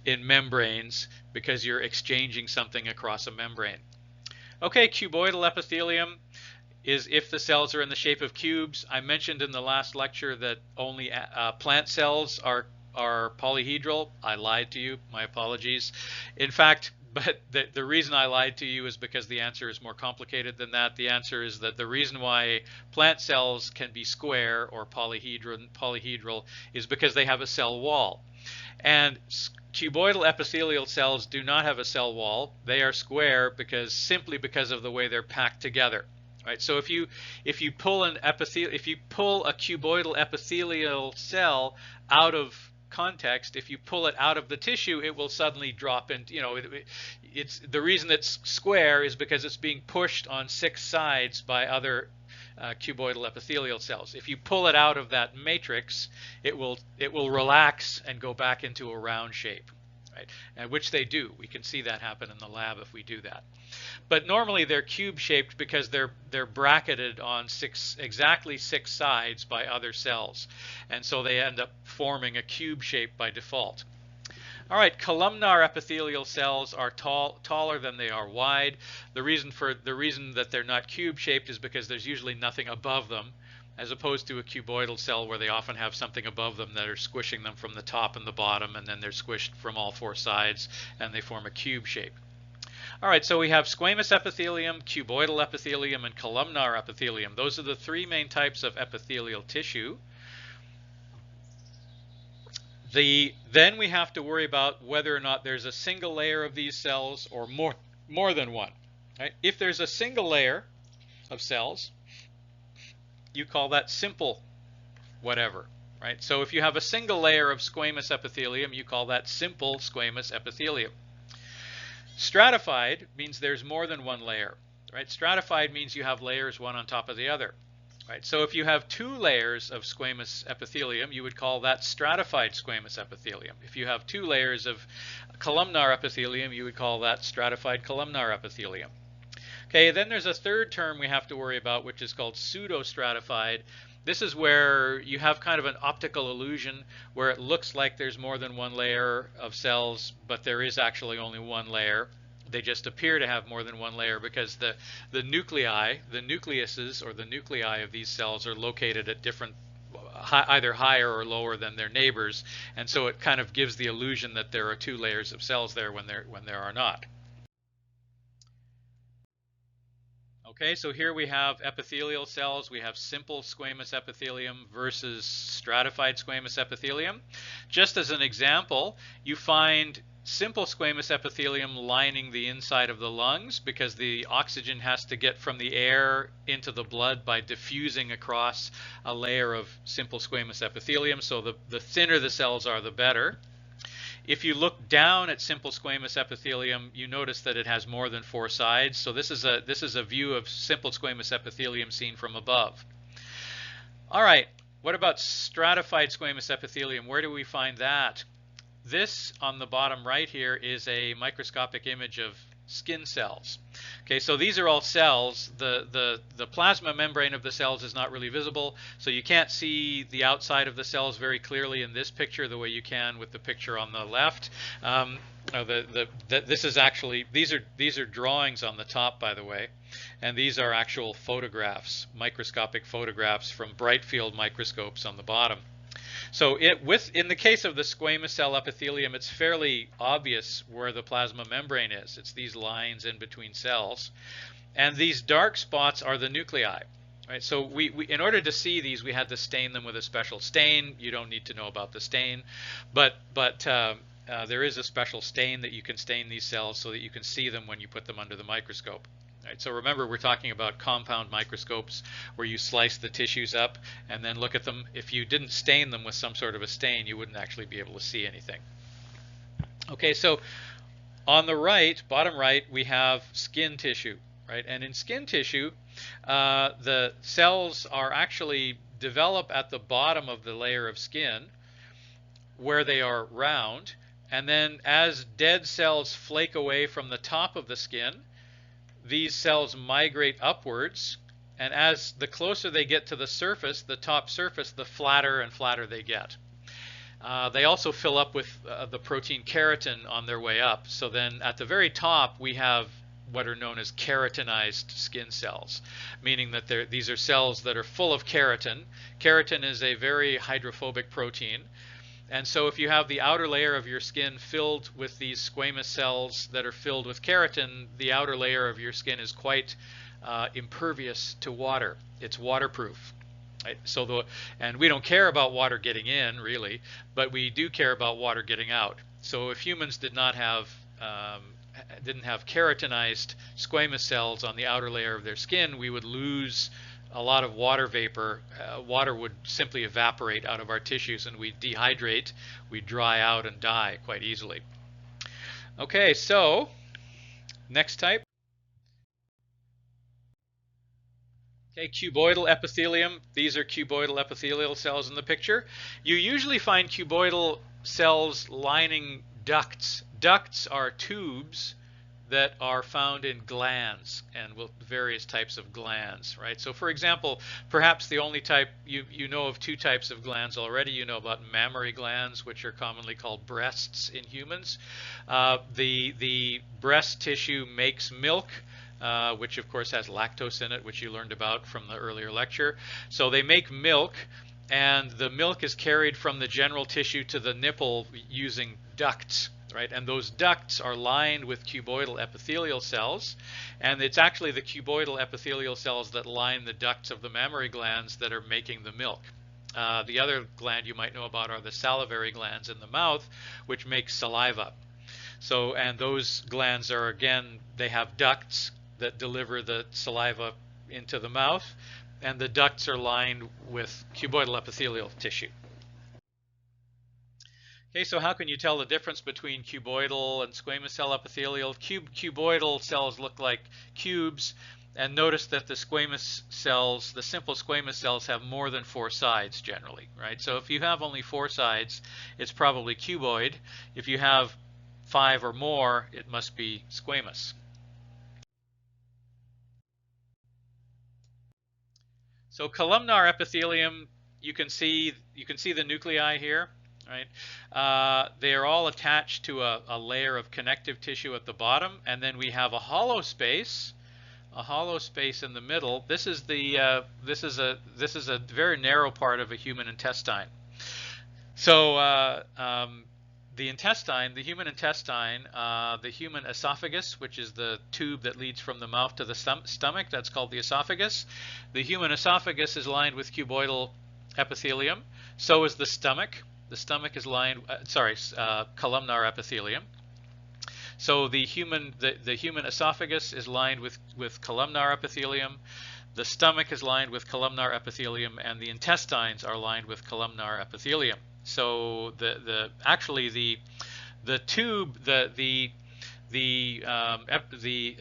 in membranes because you're exchanging something across a membrane. Okay, cuboidal epithelium is if the cells are in the shape of cubes. I mentioned in the last lecture that only plant cells are polyhedral. I lied to you, my apologies. In fact, but the reason I lied to you is because the answer is more complicated than that. The answer is that the reason why plant cells can be square or polyhedral is because they have a cell wall. And cuboidal epithelial cells do not have a cell wall. They are square simply because of the way they're packed together. Right? So if you pull a cuboidal epithelial cell out of context, if you pull it out of the tissue, it will suddenly drop into, it's the reason it's square is because it's being pushed on 6 sides by other cuboidal epithelial cells. If you pull it out of that matrix, it will relax and go back into a round shape, right? And which they do. We can see that happen in the lab if we do that. But normally they're cube shaped because they're bracketed on exactly 6 sides by other cells, and so they end up forming a cube shape by default. All right, columnar epithelial cells are taller than they are wide. The reason that they're not cube shaped is because there's usually nothing above them, as opposed to a cuboidal cell where they often have something above them that are squishing them from the top and the bottom, and then they're squished from all 4 sides and they form a cube shape. All right, so we have squamous epithelium, cuboidal epithelium, and columnar epithelium. Those are the 3 main types of epithelial tissue. Then we have to worry about whether or not there's a single layer of these cells or more than one. Right? If there's a single layer of cells, you call that simple whatever. Right? So if you have a single layer of squamous epithelium, you call that simple squamous epithelium. Stratified means there's more than one layer. Right? Stratified means you have layers one on top of the other. Right, so if you have 2 layers of squamous epithelium, you would call that stratified squamous epithelium. If you have 2 layers of columnar epithelium, you would call that stratified columnar epithelium. Okay, then there's a third term we have to worry about, which is called pseudostratified. This is where you have kind of an optical illusion where it looks like there's more than one layer of cells, but there is actually only one layer. They just appear to have more than one layer because the nuclei, the nucleuses or the nuclei of these cells are located at different, either higher or lower than their neighbors, and so it kind of gives the illusion that there are 2 layers of cells there when there are not. Okay, so here we have epithelial cells. We have simple squamous epithelium versus stratified squamous epithelium. Just as an example, you find simple squamous epithelium lining the inside of the lungs because the oxygen has to get from the air into the blood by diffusing across a layer of simple squamous epithelium. So the thinner the cells are, the better. If you look down at simple squamous epithelium, you notice that it has more than 4 sides. So this is a view of simple squamous epithelium seen from above. All right, what about stratified squamous epithelium? Where do we find that? This on the bottom right here is a microscopic image of skin cells. Okay, so these are all cells. The plasma membrane of the cells is not really visible, so you can't see the outside of the cells very clearly in this picture the way you can with the picture on the left. This is actually, these are drawings on the top, by the way, and these are actual photographs, microscopic photographs from bright field microscopes on the bottom. So in the case of the squamous cell epithelium, it's fairly obvious where the plasma membrane is. It's these lines in between cells. And these dark spots are the nuclei. Right? So we in order to see these, we had to stain them with a special stain. You don't need to know about the stain, but there is a special stain that you can stain these cells so that you can see them when you put them under the microscope. Right, so remember, we're talking about compound microscopes where you slice the tissues up and then look at them. If you didn't stain them with some sort of a stain, you wouldn't actually be able to see anything. Okay, so on the right, bottom right, we have skin tissue, right? And in skin tissue, the cells are actually develop at the bottom of the layer of skin where they are round, and then as dead cells flake away from the top of the skin, these cells migrate upwards, and as the closer they get to the surface, the top surface, the flatter and flatter they get. They also fill up with the protein keratin on their way up. So then at the very top, we have what are known as keratinized skin cells, meaning that these are cells that are full of keratin. Keratin is a very hydrophobic protein. And so if you have the outer layer of your skin filled with these squamous cells that are filled with keratin, the outer layer of your skin is quite impervious to water. It's waterproof. Right? And we don't care about water getting in, really, but we do care about water getting out. So if humans didn't have keratinized squamous cells on the outer layer of their skin, we would lose a lot of water vapor. Water would simply evaporate out of our tissues and we'd dehydrate, we'd dry out and die quite easily. Okay, so next type. Okay, cuboidal epithelium. These are cuboidal epithelial cells in the picture. You usually find cuboidal cells lining ducts. Ducts are tubes that are found in glands and various types of glands, right? So for example, perhaps the only type, you know of two types of glands already. You know about mammary glands, which are commonly called breasts in humans. The breast tissue makes milk, which of course has lactose in it, which you learned about from the earlier lecture. So they make milk, and the milk is carried from the general tissue to the nipple using ducts. Right? And those ducts are lined with cuboidal epithelial cells, and it's actually the cuboidal epithelial cells that line the ducts of the mammary glands that are making the milk. The other gland you might know about are the salivary glands in the mouth, which make saliva. So, and those glands are, again, they have ducts that deliver the saliva into the mouth, and the ducts are lined with cuboidal epithelial tissue. Okay, so how can you tell the difference between cuboidal and squamous cell epithelial? Cuboidal cells look like cubes, and notice that the squamous cells, the simple squamous cells, have more than 4 sides generally, right? So if you have only 4 sides, it's probably cuboid. If you have 5 or more, it must be squamous. So columnar epithelium, you can see the nuclei here. Right? They are all attached to a layer of connective tissue at the bottom, and then we have a hollow space in the middle. This is a very narrow part of a human intestine. So the human intestine, the human esophagus, which is the tube that leads from the mouth to the stomach, that's called the esophagus. The human esophagus is lined with cuboidal epithelium. So is the stomach. The stomach is lined, columnar epithelium. So the human esophagus is lined with columnar epithelium. The stomach is lined with columnar epithelium, and the intestines are lined with columnar epithelium. So the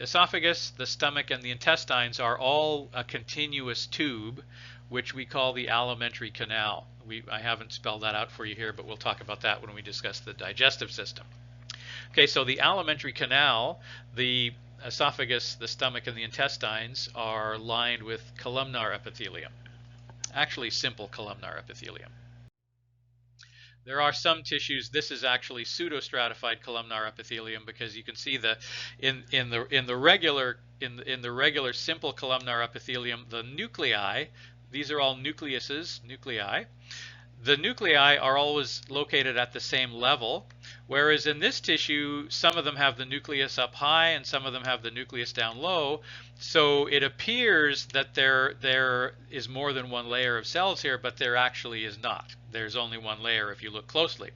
esophagus, the stomach, and the intestines are all a continuous tube, which we call the alimentary canal. I haven't spelled that out for you here, but we'll talk about that when we discuss the digestive system. Okay, so the alimentary canal, the esophagus, the stomach, and the intestines are lined with columnar epithelium, actually simple columnar epithelium. There are some tissues. This is actually pseudostratified columnar epithelium, because you can see in the regular simple columnar epithelium, the nuclei, these are all nuclei. the nuclei are always located at the same level, whereas in this tissue, some of them have the nucleus up high and some of them have the nucleus down low. So it appears that there is more than one layer of cells here, but there actually is not. There's only one layer if you look closely.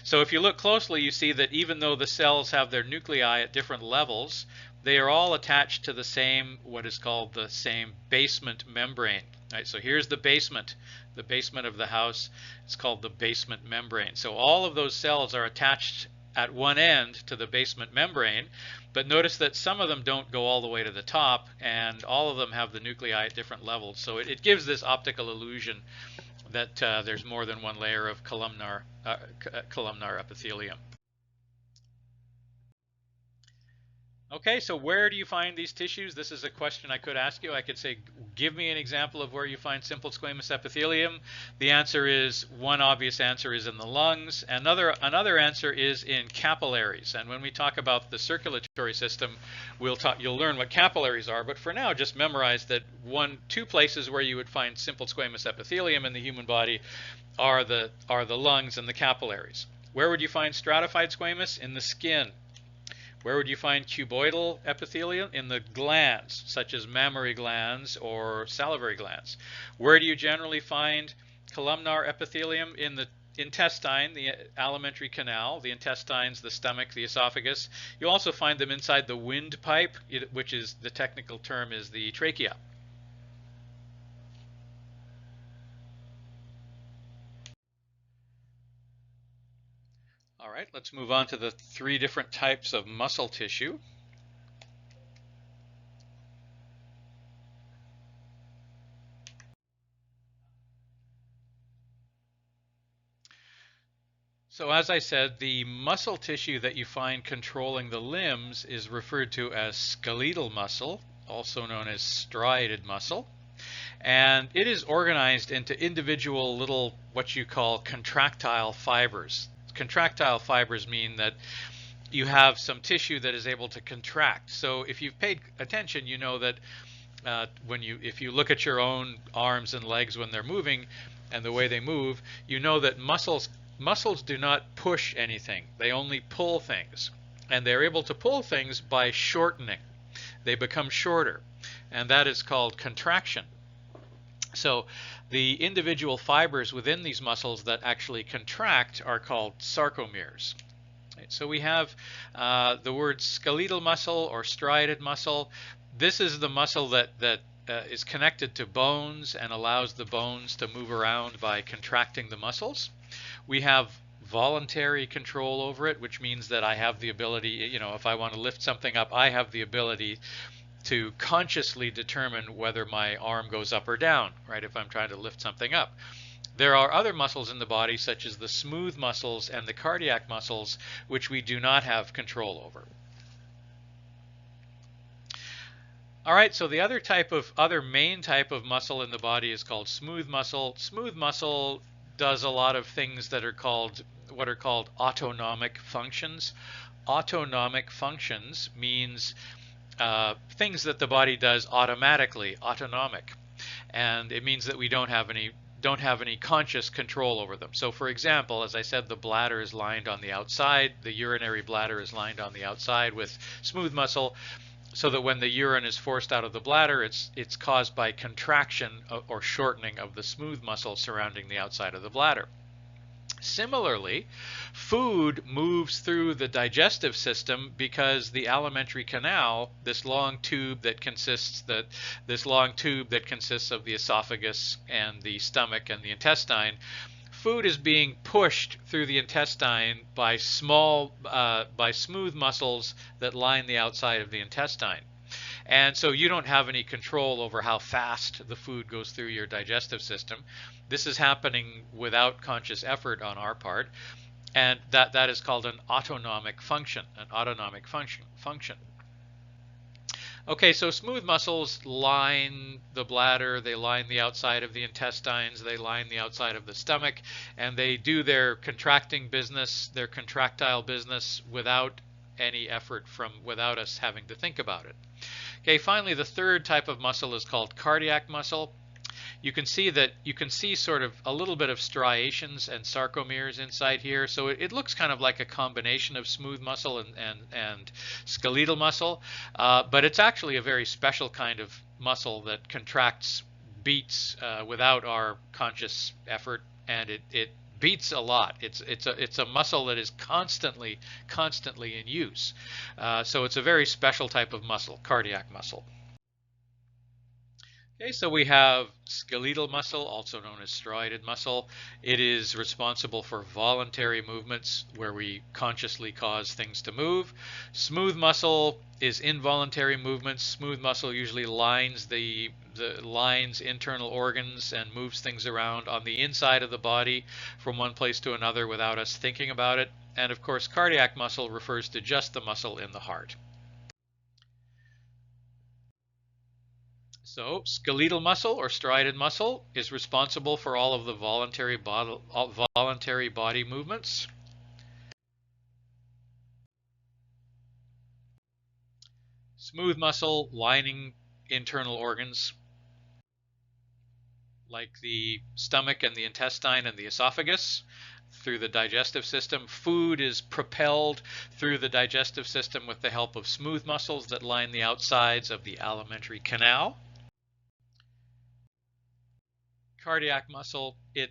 So if you look closely, you see that even though the cells have their nuclei at different levels, they are all attached to the same, what is called the same basement membrane. Right, so here's the basement of the house. It's called the basement membrane. So all of those cells are attached at one end to the basement membrane, but notice that some of them don't go all the way to the top, and all of them have the nuclei at different levels. So it gives this optical illusion that there's more than one layer of columnar epithelium. Okay, so where do you find these tissues? This is a question I could ask you. I could say, give me an example of where you find simple squamous epithelium. The answer is, one obvious answer is in the lungs. Another answer is in capillaries. And when we talk about the circulatory system, you'll learn what capillaries are. But for now, just memorize that two places where you would find simple squamous epithelium in the human body are the lungs and the capillaries. Where would you find stratified squamous? In the skin. Where would you find cuboidal epithelium? In the glands, such as mammary glands or salivary glands. Where do you generally find columnar epithelium? In the intestine, the alimentary canal, the intestines, the stomach, the esophagus. You also find them inside the windpipe, which is, the technical term is the trachea. All right, let's move on to the three different types of muscle tissue. So as I said, the muscle tissue that you find controlling the limbs is referred to as skeletal muscle, also known as striated muscle. And it is organized into individual little, what you call contractile fibers. Contractile fibers mean that you have some tissue that is able to contract. So if you've paid attention, you know that if you look at your own arms and legs when they're moving and the way they move, you know that muscles do not push anything. They only pull things. And they're able to pull things by shortening. They become shorter. And that is called contraction. So the individual fibers within these muscles that actually contract are called sarcomeres. So we have the word skeletal muscle or striated muscle. This is the muscle that is connected to bones and allows the bones to move around by contracting the muscles. We have voluntary control over it, which means that I have the ability, if I want to lift something up, I have the ability to consciously determine whether my arm goes up or down, right, if I'm trying to lift something up. There are other muscles in the body, such as the smooth muscles and the cardiac muscles, which we do not have control over. All right, so the other main type of muscle in the body is called smooth muscle. Smooth muscle does a lot of things that are called autonomic functions. Autonomic functions means things that the body does automatically, autonomic, and it means that we don't have any conscious control over them. So for example, as I said, the bladder is lined on the outside, the urinary bladder is lined on the outside with smooth muscle, so that when the urine is forced out of the bladder, it's caused by contraction or shortening of the smooth muscle surrounding the outside of the bladder. Similarly, food moves through the digestive system because the alimentary canal, this long tube that consists of the esophagus and the stomach and the intestine, food is being pushed through the intestine by smooth muscles that line the outside of the intestine. And so you don't have any control over how fast the food goes through your digestive system. This is happening without conscious effort on our part, and that is called an autonomic function. Okay, so smooth muscles line the bladder, they line the outside of the intestines, they line the outside of the stomach, and they do their contracting business, their contractile business, without any effort, without us having to think about it. Okay, finally, the third type of muscle is called cardiac muscle. you can see sort of a little bit of striations and sarcomeres inside here. So it looks kind of like a combination of smooth muscle and skeletal muscle, but it's actually a very special kind of muscle that contracts, beats without our conscious effort, and it beats a lot. It's a muscle that is constantly in use. So it's a very special type of muscle, cardiac muscle. Okay, so we have skeletal muscle, also known as striated muscle. It is responsible for voluntary movements where we consciously cause things to move. Smooth muscle is involuntary movements. Smooth muscle usually lines the lines internal organs and moves things around on the inside of the body from one place to another without us thinking about it. And of course, cardiac muscle refers to just the muscle in the heart. So skeletal muscle or striated muscle is responsible for all of the voluntary body movements. Smooth muscle lining internal organs like the stomach and the intestine and the esophagus through the digestive system. Food is propelled through the digestive system with the help of smooth muscles that line the outsides of the alimentary canal. Cardiac muscle, it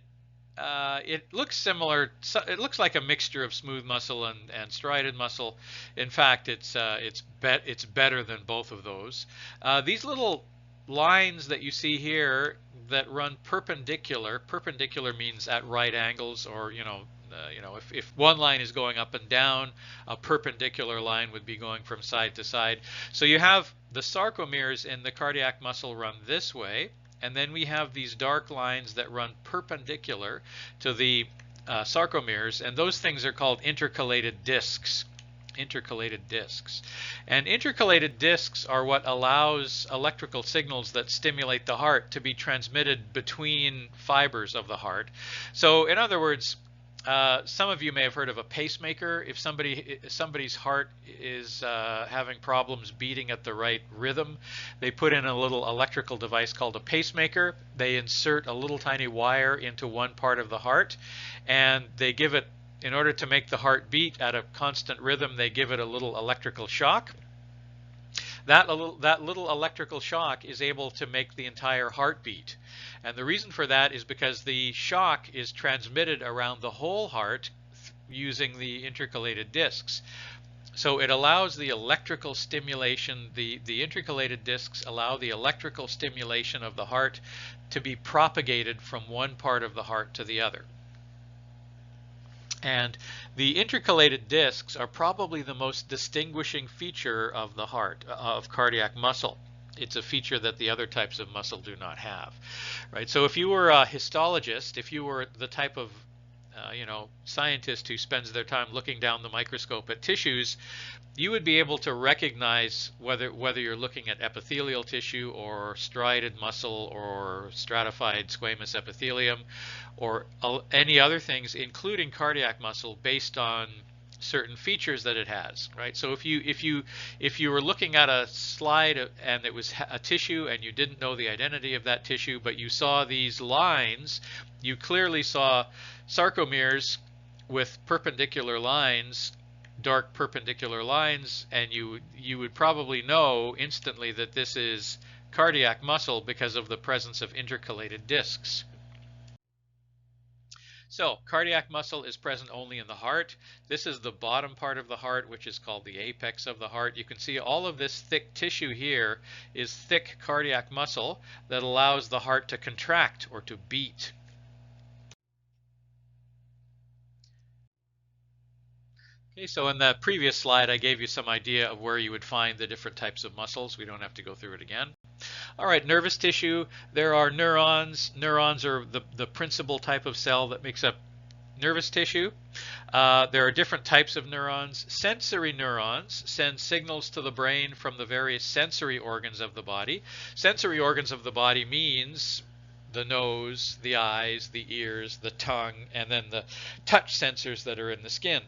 looks similar. It looks like a mixture of smooth muscle and striated muscle. In fact, it's better than both of those. These little lines that you see here that run perpendicular. Perpendicular means at right angles, or if one line is going up and down, a perpendicular line would be going from side to side. So you have the sarcomeres in the cardiac muscle run this way. And then we have these dark lines that run perpendicular to the sarcomeres, and those things are called intercalated discs. Intercalated discs. And intercalated discs are what allows electrical signals that stimulate the heart to be transmitted between fibers of the heart. So in other words, some of you may have heard of a pacemaker. If somebody's heart is having problems beating at the right rhythm, they put in a little electrical device called a pacemaker. They insert a little tiny wire into one part of the heart, and they give it, in order to make the heart beat at a constant rhythm, they give it a little electrical shock. That little electrical shock is able to make the entire heart beat. And the reason for that is because the shock is transmitted around the whole heart using the intercalated discs. So it allows the electrical stimulation, the intercalated discs allow the electrical stimulation of the heart to be propagated from one part of the heart to the other. And the intercalated discs are probably the most distinguishing feature of the heart, of cardiac muscle. It's a feature that the other types of muscle do not have, right? So if you were a histologist, if you were the type of scientist who spends their time looking down the microscope at tissues, you would be able to recognize whether you're looking at epithelial tissue or striated muscle or stratified squamous epithelium or any other things, including cardiac muscle, based on certain features that it has, right? So if you were looking at a slide and it was a tissue and you didn't know the identity of that tissue, but you saw these lines, you clearly saw sarcomeres with perpendicular lines, dark perpendicular lines, and you would probably know instantly that this is cardiac muscle because of the presence of intercalated discs. So cardiac muscle is present only in the heart. This is the bottom part of the heart, which is called the apex of the heart. You can see all of this thick tissue here is thick cardiac muscle that allows the heart to contract or to beat. Okay, so in the previous slide, I gave you some idea of where you would find the different types of muscles. We don't have to go through it again. All right, nervous tissue. There are neurons. Neurons are the principal type of cell that makes up nervous tissue. There are different types of neurons. Sensory neurons send signals to the brain from the various sensory organs of the body. Sensory organs of the body means the nose, the eyes, the ears, the tongue, and then the touch sensors that are in the skin.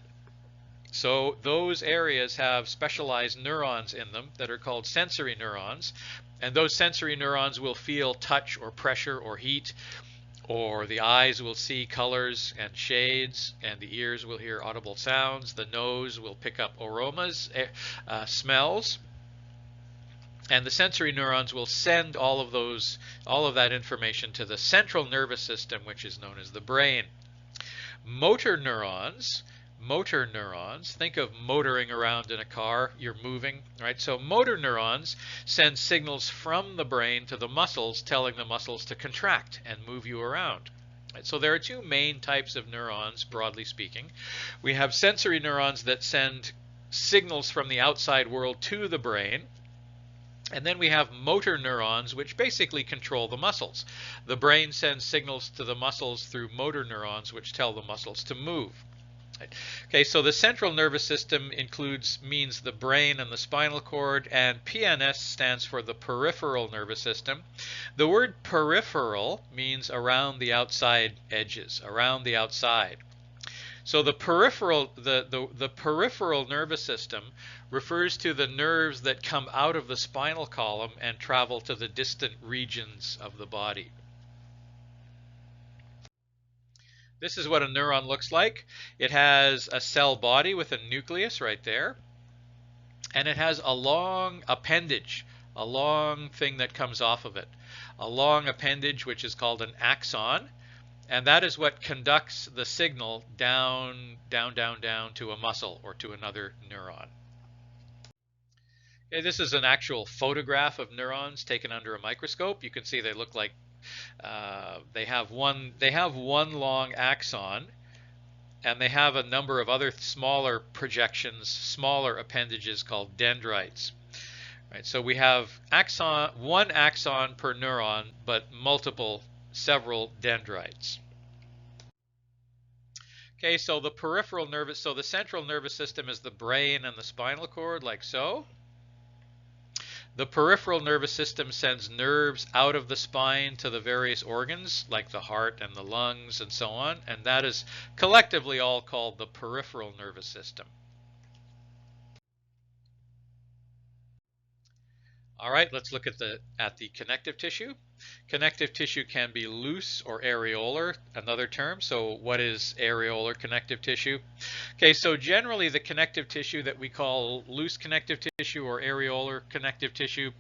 So those areas have specialized neurons in them that are called sensory neurons. And those sensory neurons will feel touch or pressure or heat, or the eyes will see colors and shades, and the ears will hear audible sounds. The nose will pick up aromas, smells, and the sensory neurons will send all of that information to the central nervous system, which is known as the brain. Motor neurons, think of motoring around in a car, you're moving, right? So motor neurons send signals from the brain to the muscles, telling the muscles to contract and move you around. Right? So there are two main types of neurons, broadly speaking. We have sensory neurons that send signals from the outside world to the brain. And then we have motor neurons, which basically control the muscles. The brain sends signals to the muscles through motor neurons, which tell the muscles to move. Okay, so the central nervous system means the brain and the spinal cord, and PNS stands for the peripheral nervous system. The word peripheral means around the outside edges, around the outside. So the peripheral nervous system refers to the nerves that come out of the spinal column and travel to the distant regions of the body. This is what a neuron looks like. It has a cell body with a nucleus right there, and it has a long appendage, a long thing that comes off of it. A long appendage, which is called an axon. And that is what conducts the signal down to a muscle or to another neuron. Okay, this is an actual photograph of neurons taken under a microscope. You can see they look like they have one long axon, and they have a number of other smaller projections, smaller appendages called dendrites. Right, so we have one axon per neuron, but several dendrites. Okay, so the central nervous system is the brain and the spinal cord, like so. The peripheral nervous system sends nerves out of the spine to the various organs, like the heart and the lungs and so on, and that is collectively all called the peripheral nervous system. All right, let's look at the connective tissue. Connective tissue can be loose or areolar, another term. So what is areolar connective tissue? Okay, so generally the connective tissue that we call loose connective tissue or areolar connective tissue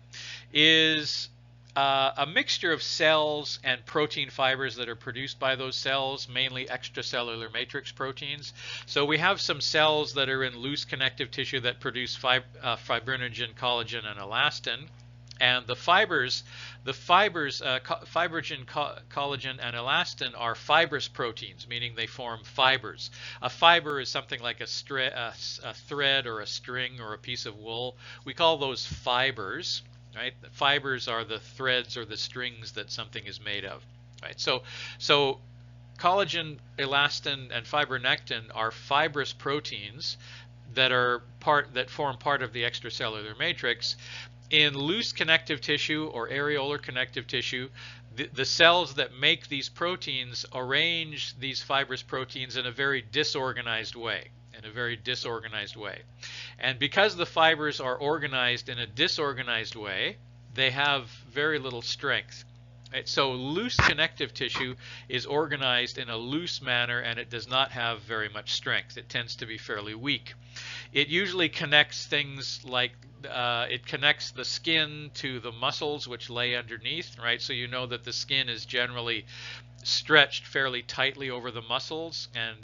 is a mixture of cells and protein fibers that are produced by those cells, mainly extracellular matrix proteins. So we have some cells that are in loose connective tissue that produce fibrinogen, collagen, and elastin. And the fibers, fibrinogen, collagen, and elastin are fibrous proteins, meaning they form fibers. A fiber is something like a thread or a string or a piece of wool. We call those fibers. Right? The fibers are the threads or the strings that something is made of. Right? So collagen, elastin, and fibronectin are fibrous proteins that form part of the extracellular matrix. In loose connective tissue or areolar connective tissue, the cells that make these proteins arrange these fibrous proteins in a very disorganized way. And because the fibers are organized in a disorganized way, they have very little strength. Right? So loose connective tissue is organized in a loose manner, and it does not have very much strength. It tends to be fairly weak. It usually connects things like it connects the skin to the muscles which lay underneath, right? So you know that the skin is generally stretched fairly tightly over the muscles, and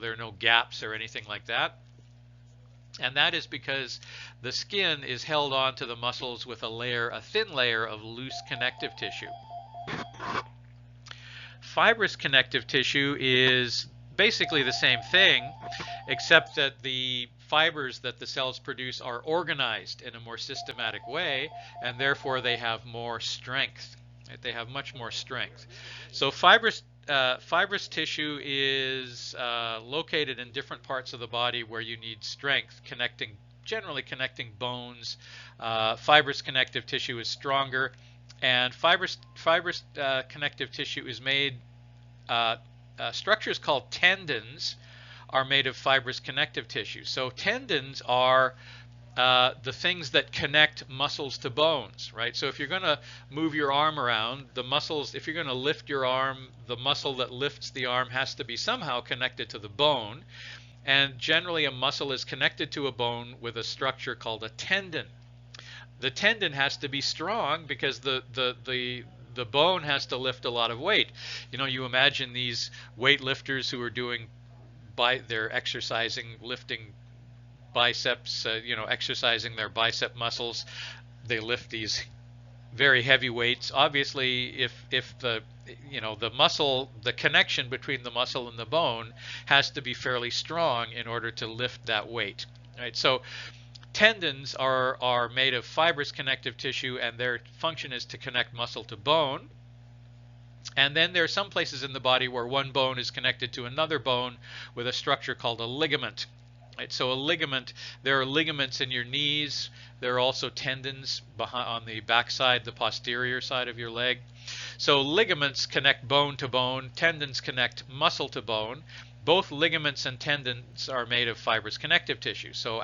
there are no gaps or anything like that. And that is because the skin is held onto the muscles with a thin layer of loose connective tissue. Fibrous connective tissue is basically the same thing, except that the fibers that the cells produce are organized in a more systematic way, and therefore they have more strength. Right? They have much more strength. So fibrous tissue is located in different parts of the body where you need strength, generally connecting bones. Fibrous connective tissue is stronger, and fibrous connective tissue is made. Structures called tendons are made of fibrous connective tissue. So tendons are the things that connect muscles to bones, right? So if you're going to move your arm around, the muscles, if you're going to lift your arm, the muscle that lifts the arm has to be somehow connected to the bone. And generally a muscle is connected to a bone with a structure called a tendon. The tendon has to be strong because the bone has to lift a lot of weight. You know, you imagine these weightlifters who are doing they're exercising, lifting biceps, exercising their bicep muscles. They lift these very heavy weights. Obviously, if the muscle, the connection between the muscle and the bone has to be fairly strong in order to lift that weight, right? So tendons are made of fibrous connective tissue, and their function is to connect muscle to bone. And then there are some places in the body where one bone is connected to another bone with a structure called a ligament. Right, so a ligament, there are ligaments in your knees. There are also tendons on the backside, the posterior side of your leg. So ligaments connect bone to bone. Tendons connect muscle to bone. Both ligaments and tendons are made of fibrous connective tissue. So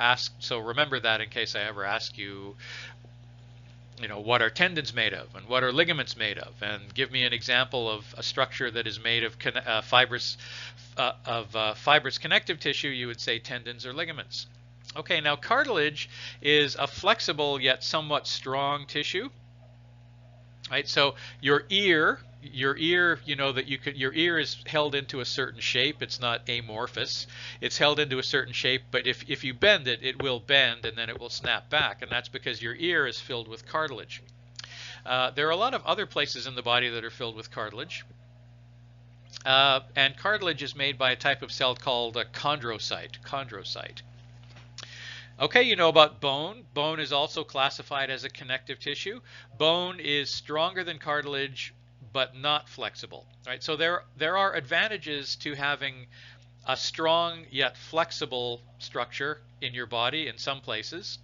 remember that in case I ever ask you, what are tendons made of and what are ligaments made of, and give me an example of a structure that is made of fibrous connective tissue. You would say tendons or ligaments. Okay, now cartilage is a flexible yet somewhat strong tissue. Right, so your ear, your ear is held into a certain shape. It's not amorphous. It's held into a certain shape, but if you bend it, it will bend and then it will snap back, and that's because your ear is filled with cartilage. There are a lot of other places in the body that are filled with cartilage. And cartilage is made by a type of cell called a chondrocyte. Okay, you know about bone. Bone is also classified as a connective tissue. Bone is stronger than cartilage, but not flexible. Right? So there are advantages to having a strong yet flexible structure in your body in some places,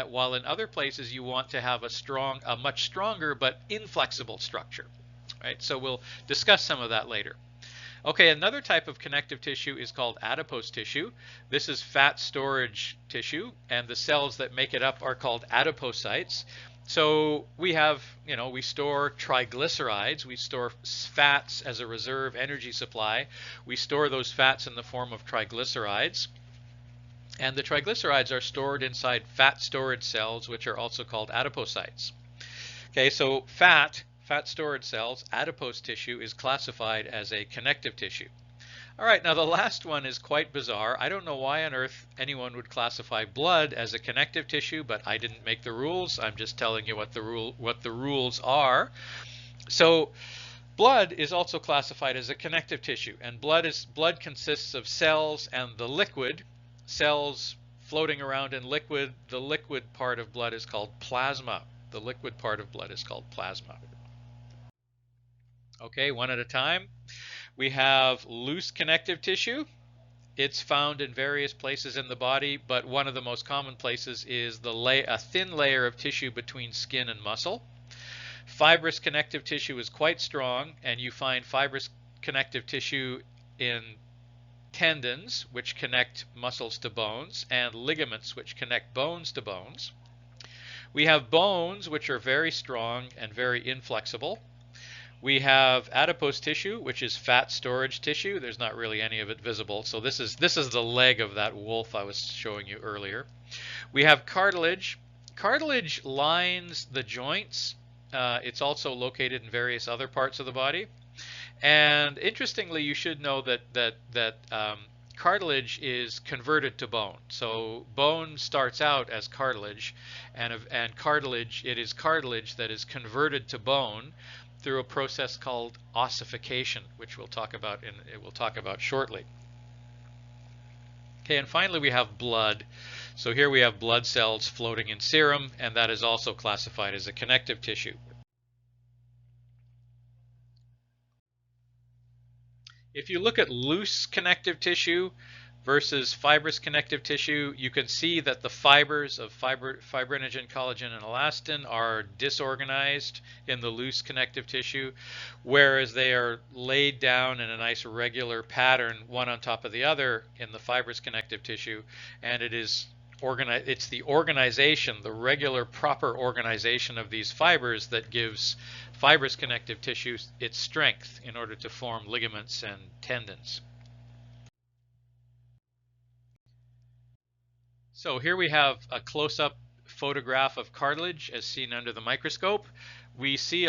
while in other places you want to have a much stronger but inflexible structure. Right? So we'll discuss some of that later. Okay, another type of connective tissue is called adipose tissue. This is fat storage tissue, and the cells that make it up are called adipocytes. So we store triglycerides, we store fats as a reserve energy supply. We store those fats in the form of triglycerides. And the triglycerides are stored inside fat storage cells, which are also called adipocytes. Okay, so fat storage cells, adipose tissue, is classified as a connective tissue. All right, now the last one is quite bizarre. I don't know why on earth anyone would classify blood as a connective tissue, but I didn't make the rules. I'm just telling you what the rules are. So blood is also classified as a connective tissue, and blood consists of cells and the liquid. Cells floating around in liquid. The liquid part of blood is called plasma. The liquid part of blood is called plasma. Okay, one at a time. We have loose connective tissue. It's found in various places in the body, but one of the most common places is a thin layer of tissue between skin and muscle. Fibrous connective tissue is quite strong, and you find fibrous connective tissue in tendons, which connect muscles to bones, and ligaments, which connect bones to bones. We have bones, which are very strong and very inflexible. We have adipose tissue, which is fat storage tissue. There's not really any of it visible. So this is the leg of that wolf I was showing you earlier. We have cartilage. Cartilage lines the joints. It's also located in various other parts of the body. And interestingly, you should know that cartilage is converted to bone. So bone starts out as cartilage, and it is cartilage that is converted to bone through a process called ossification, which we'll talk about shortly. Okay, and finally we have blood. So here we have blood cells floating in serum, and that is also classified as a connective tissue. If you look at loose connective tissue, versus fibrous connective tissue, you can see that the fibers of fibrinogen, collagen, and elastin are disorganized in the loose connective tissue, whereas they are laid down in a nice regular pattern, one on top of the other in the fibrous connective tissue, and it's the organization, the regular proper organization of these fibers that gives fibrous connective tissue its strength in order to form ligaments and tendons. So here we have a close-up photograph of cartilage as seen under the microscope. We see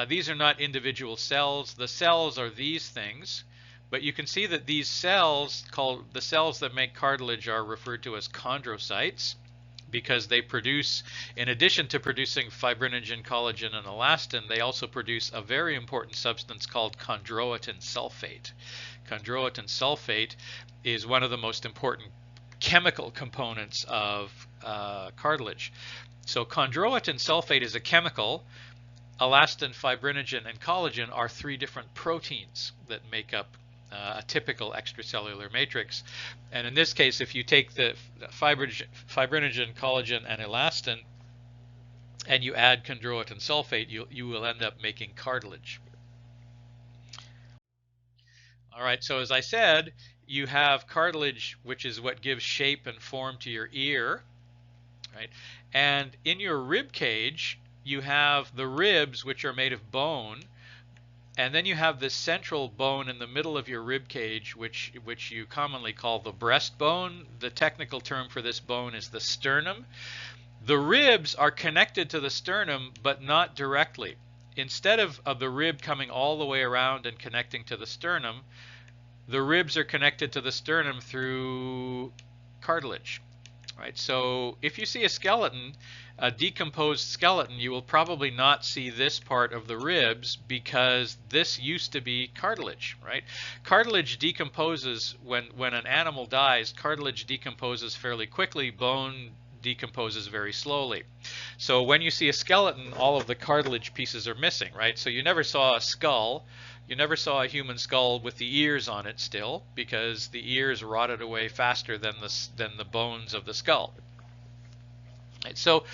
these are not individual cells. The cells are these things, but you can see that these cells, called the cells that make cartilage, are referred to as chondrocytes because they produce, in addition to producing fibrinogen, collagen, and elastin, they also produce a very important substance called chondroitin sulfate. Chondroitin sulfate is one of the most important chemical components of cartilage. So chondroitin sulfate is a chemical. Elastin, fibrinogen, and collagen are three different proteins that make up a typical extracellular matrix. And in this case, if you take the fibrinogen, collagen, and elastin, and you add chondroitin sulfate, you will end up making cartilage. All right, so as I said, you have cartilage, which is what gives shape and form to your ear, right? And in your rib cage, you have the ribs, which are made of bone, and then you have this central bone in the middle of your rib cage, which you commonly call the breastbone. The technical term for this bone is the sternum. The ribs are connected to the sternum, but not directly. Instead of the rib coming all the way around and connecting to the sternum, the ribs are connected to the sternum through cartilage, right? So if you see a skeleton, a decomposed skeleton, you will probably not see this part of the ribs because this used to be cartilage, right? Cartilage decomposes when an animal dies. Cartilage decomposes fairly quickly. Bone decomposes very slowly. So when you see a skeleton, all of the cartilage pieces are missing, right? So you never saw a skull. You never saw a human skull with the ears on it still, because the ears rotted away faster than the bones of the skull. Right, so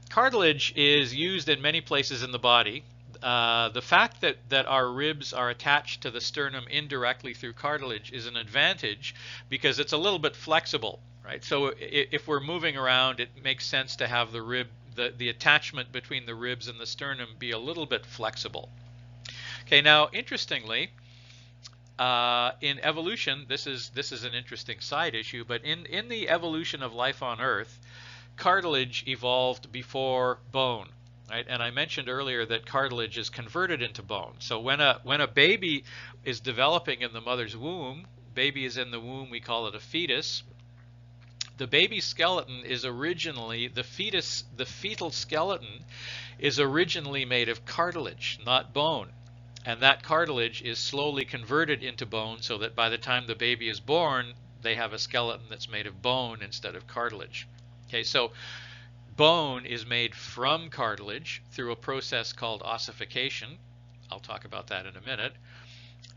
cartilage is used in many places in the body. The fact that our ribs are attached to the sternum indirectly through cartilage is an advantage because it's a little bit flexible, right? So if we're moving around, it makes sense to have the attachment between the ribs and the sternum be a little bit flexible. Okay, now interestingly, in evolution, this is an interesting side issue, but in the evolution of life on Earth, cartilage evolved before bone, right? And I mentioned earlier that cartilage is converted into bone. So when a baby is developing in the mother's womb, baby is in the womb, we call it a fetus. The baby skeleton is originally, the fetal skeleton is originally made of cartilage, not bone. And that cartilage is slowly converted into bone so that by the time the baby is born, they have a skeleton that's made of bone instead of cartilage. Okay, so bone is made from cartilage through a process called ossification. I'll talk about that in a minute.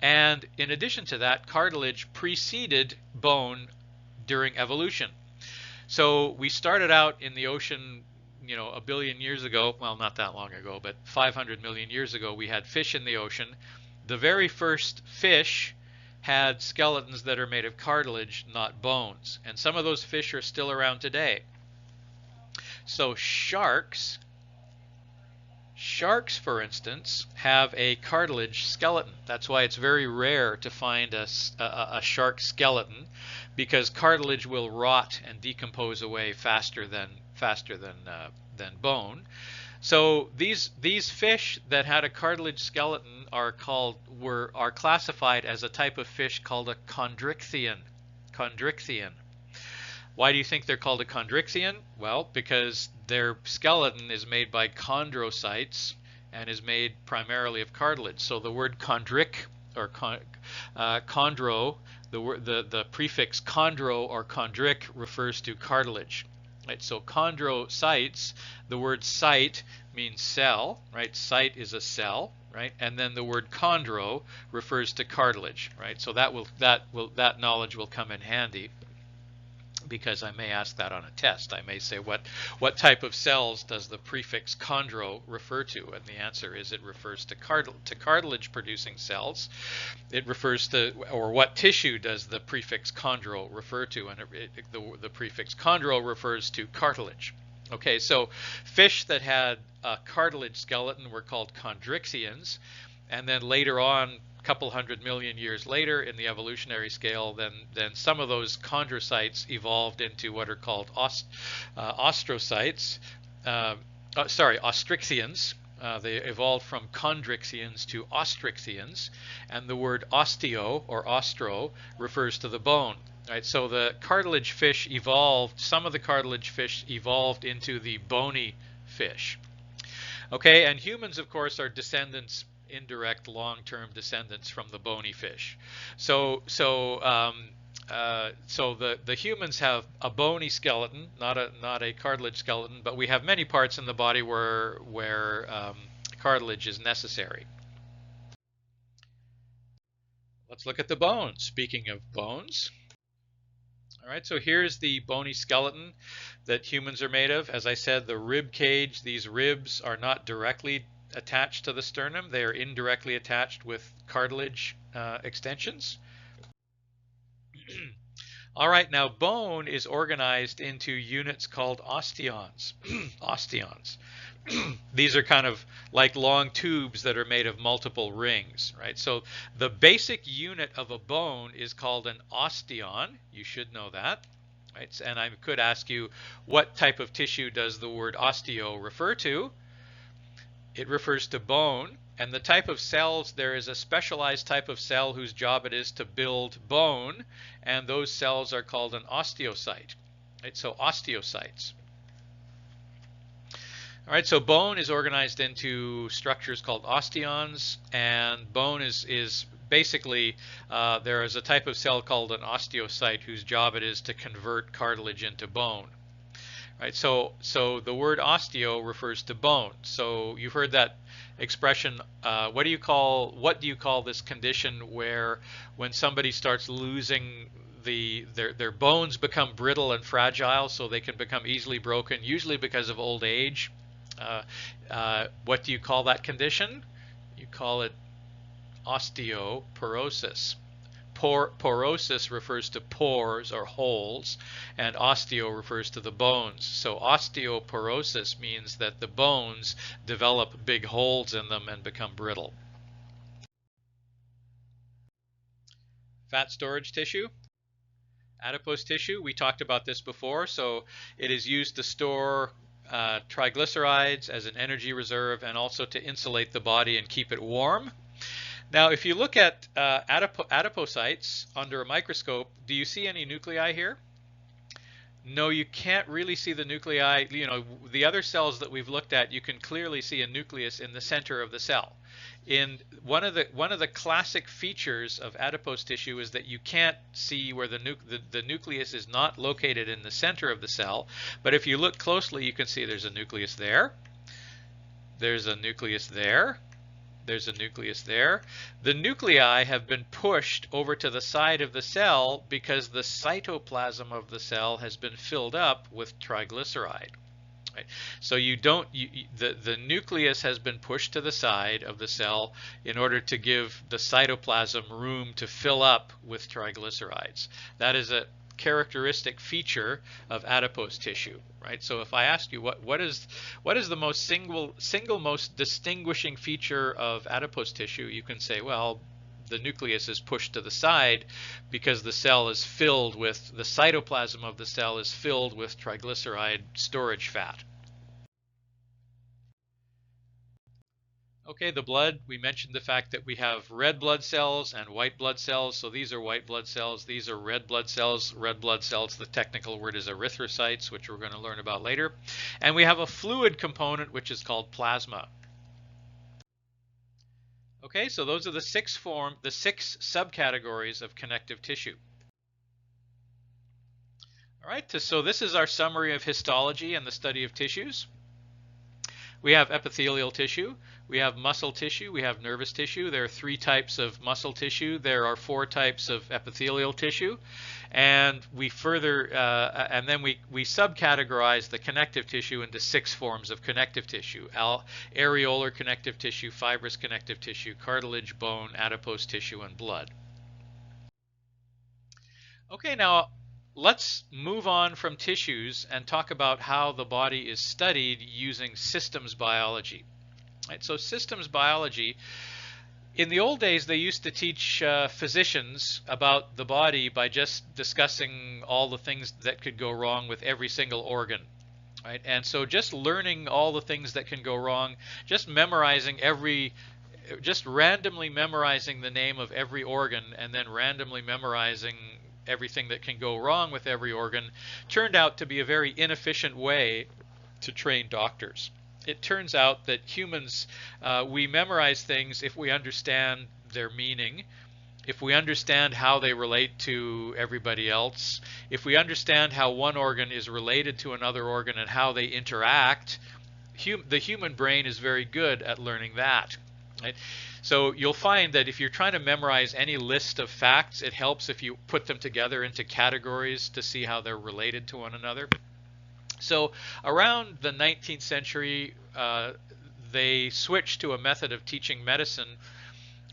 And in addition to that, cartilage preceded bone during evolution. So we started out in the ocean, you know, a billion years ago. Well, not that long ago, but 500 million years ago, we had fish in the ocean. The very first fish had skeletons that are made of cartilage, not bones. And some of those fish are still around today. So sharks, for instance, have a cartilage skeleton. That's why it's very rare to find a shark skeleton, because cartilage will rot and decompose away faster than bone. So these fish that had a cartilage skeleton are classified as a type of fish called a chondrichthyon. Chondrichthyon. Why do you think they're called a chondrichthyon? Well, because their skeleton is made by chondrocytes and is made primarily of cartilage. So the word chondric or chondro, the prefix chondro or chondric refers to cartilage. Right? So chondrocytes, the word cyte means cell, right? Cyte is a cell. right? And then the word chondro refers to cartilage, right? So that knowledge will come in handy, because I may ask that on a test. I may say, what type of cells does the prefix chondro refer to? And the answer is it refers to cartilage producing cells. It refers to, or what tissue does the prefix chondro refer to? And the prefix chondro refers to cartilage. Okay, so fish that had a cartilage skeleton were called chondrixians, and then later on, a couple 100 million years later in the evolutionary scale, then some of those chondrocytes evolved into what are called ostrixians. They evolved from chondrixians to ostrixians, and the word osteo or ostro refers to the bone. Right, so the cartilage fish evolved, some of the cartilage fish evolved into the bony fish. Okay, and humans, of course, are descendants, indirect long-term descendants from the bony fish. So the humans have a bony skeleton, not a cartilage skeleton, but we have many parts in the body where cartilage is necessary. Let's look at the bones. Speaking of bones. All right, so here's the bony skeleton that humans are made of. As I said, the rib cage, these ribs are not directly attached to the sternum. They are indirectly attached with cartilage extensions. All right, now bone is organized into units called osteons. Osteons. These are kind of like long tubes that are made of multiple rings, right? So the basic unit of a bone is called an osteon. You should know that, right? And I could ask you, what type of tissue does the word osteo refer to? It refers to bone. And the type of cells, there is a specialized type of cell whose job it is to build bone, and those cells are called an osteocyte, right? So osteocytes. All right, so bone is organized into structures called osteons, and bone is basically, there is a type of cell called an osteocyte whose job it is to convert cartilage into bone. Right, so the word osteo refers to bone. So you've heard that expression. What do you call this condition where when somebody starts losing their bones become brittle and fragile, so they can become easily broken, usually because of old age? What do you call that condition? You call it osteoporosis. Porosis refers to pores or holes, and osteo refers to the bones. So osteoporosis means that the bones develop big holes in them and become brittle. Fat storage tissue. Adipose tissue, we talked about this before, so it is used to store triglycerides as an energy reserve, and also to insulate the body and keep it warm. Now, if you look at adipocytes under a microscope, do you see any nuclei here? No, you can't really see the nuclei. You know, the other cells that we've looked at, you can clearly see a nucleus in the center of the cell. In one of the classic features of adipose tissue is that you can't see where the nucleus is not located in the center of the cell, but if you look closely, you can see there's a nucleus there. There's a nucleus there. There's a nucleus there. The nuclei have been pushed over to the side of the cell because the cytoplasm of the cell has been filled up with triglyceride. Right? So the nucleus has been pushed to the side of the cell in order to give the cytoplasm room to fill up with triglycerides. That is a characteristic feature of adipose tissue, right? So if I ask you what is the single most distinguishing feature of adipose tissue, you can say, well, the nucleus is pushed to the side because the cytoplasm of the cell is filled with triglyceride storage fat. Okay, the blood, we mentioned the fact that we have red blood cells and white blood cells. So these are white blood cells, these are red blood cells. Red blood cells, the technical word is erythrocytes, which we're going to learn about later. And we have a fluid component, which is called plasma. Okay, so those are the six subcategories of connective tissue. All right, so this is our summary of histology and the study of tissues. We have epithelial tissue, we have muscle tissue, we have nervous tissue. There are 3 types of muscle tissue. There are 4 types of epithelial tissue, and we further and then we subcategorize the connective tissue into 6 forms of connective tissue: areolar connective tissue, fibrous connective tissue, cartilage, bone, adipose tissue, and blood. Okay, now let's move on from tissues and talk about how the body is studied using systems biology. Right, so systems biology, in the old days they used to teach physicians about the body by just discussing all the things that could go wrong with every single organ. Right? And so just learning all the things that can go wrong, just randomly memorizing the name of every organ and then randomly memorizing everything that can go wrong with every organ, turned out to be a very inefficient way to train doctors. It turns out that humans, we memorize things if we understand their meaning, if we understand how they relate to everybody else, if we understand how one organ is related to another organ and how they interact. The human brain is very good at learning that. Right? So you'll find that if you're trying to memorize any list of facts, it helps if you put them together into categories to see how they're related to one another. So around the 19th century, they switched to a method of teaching medicine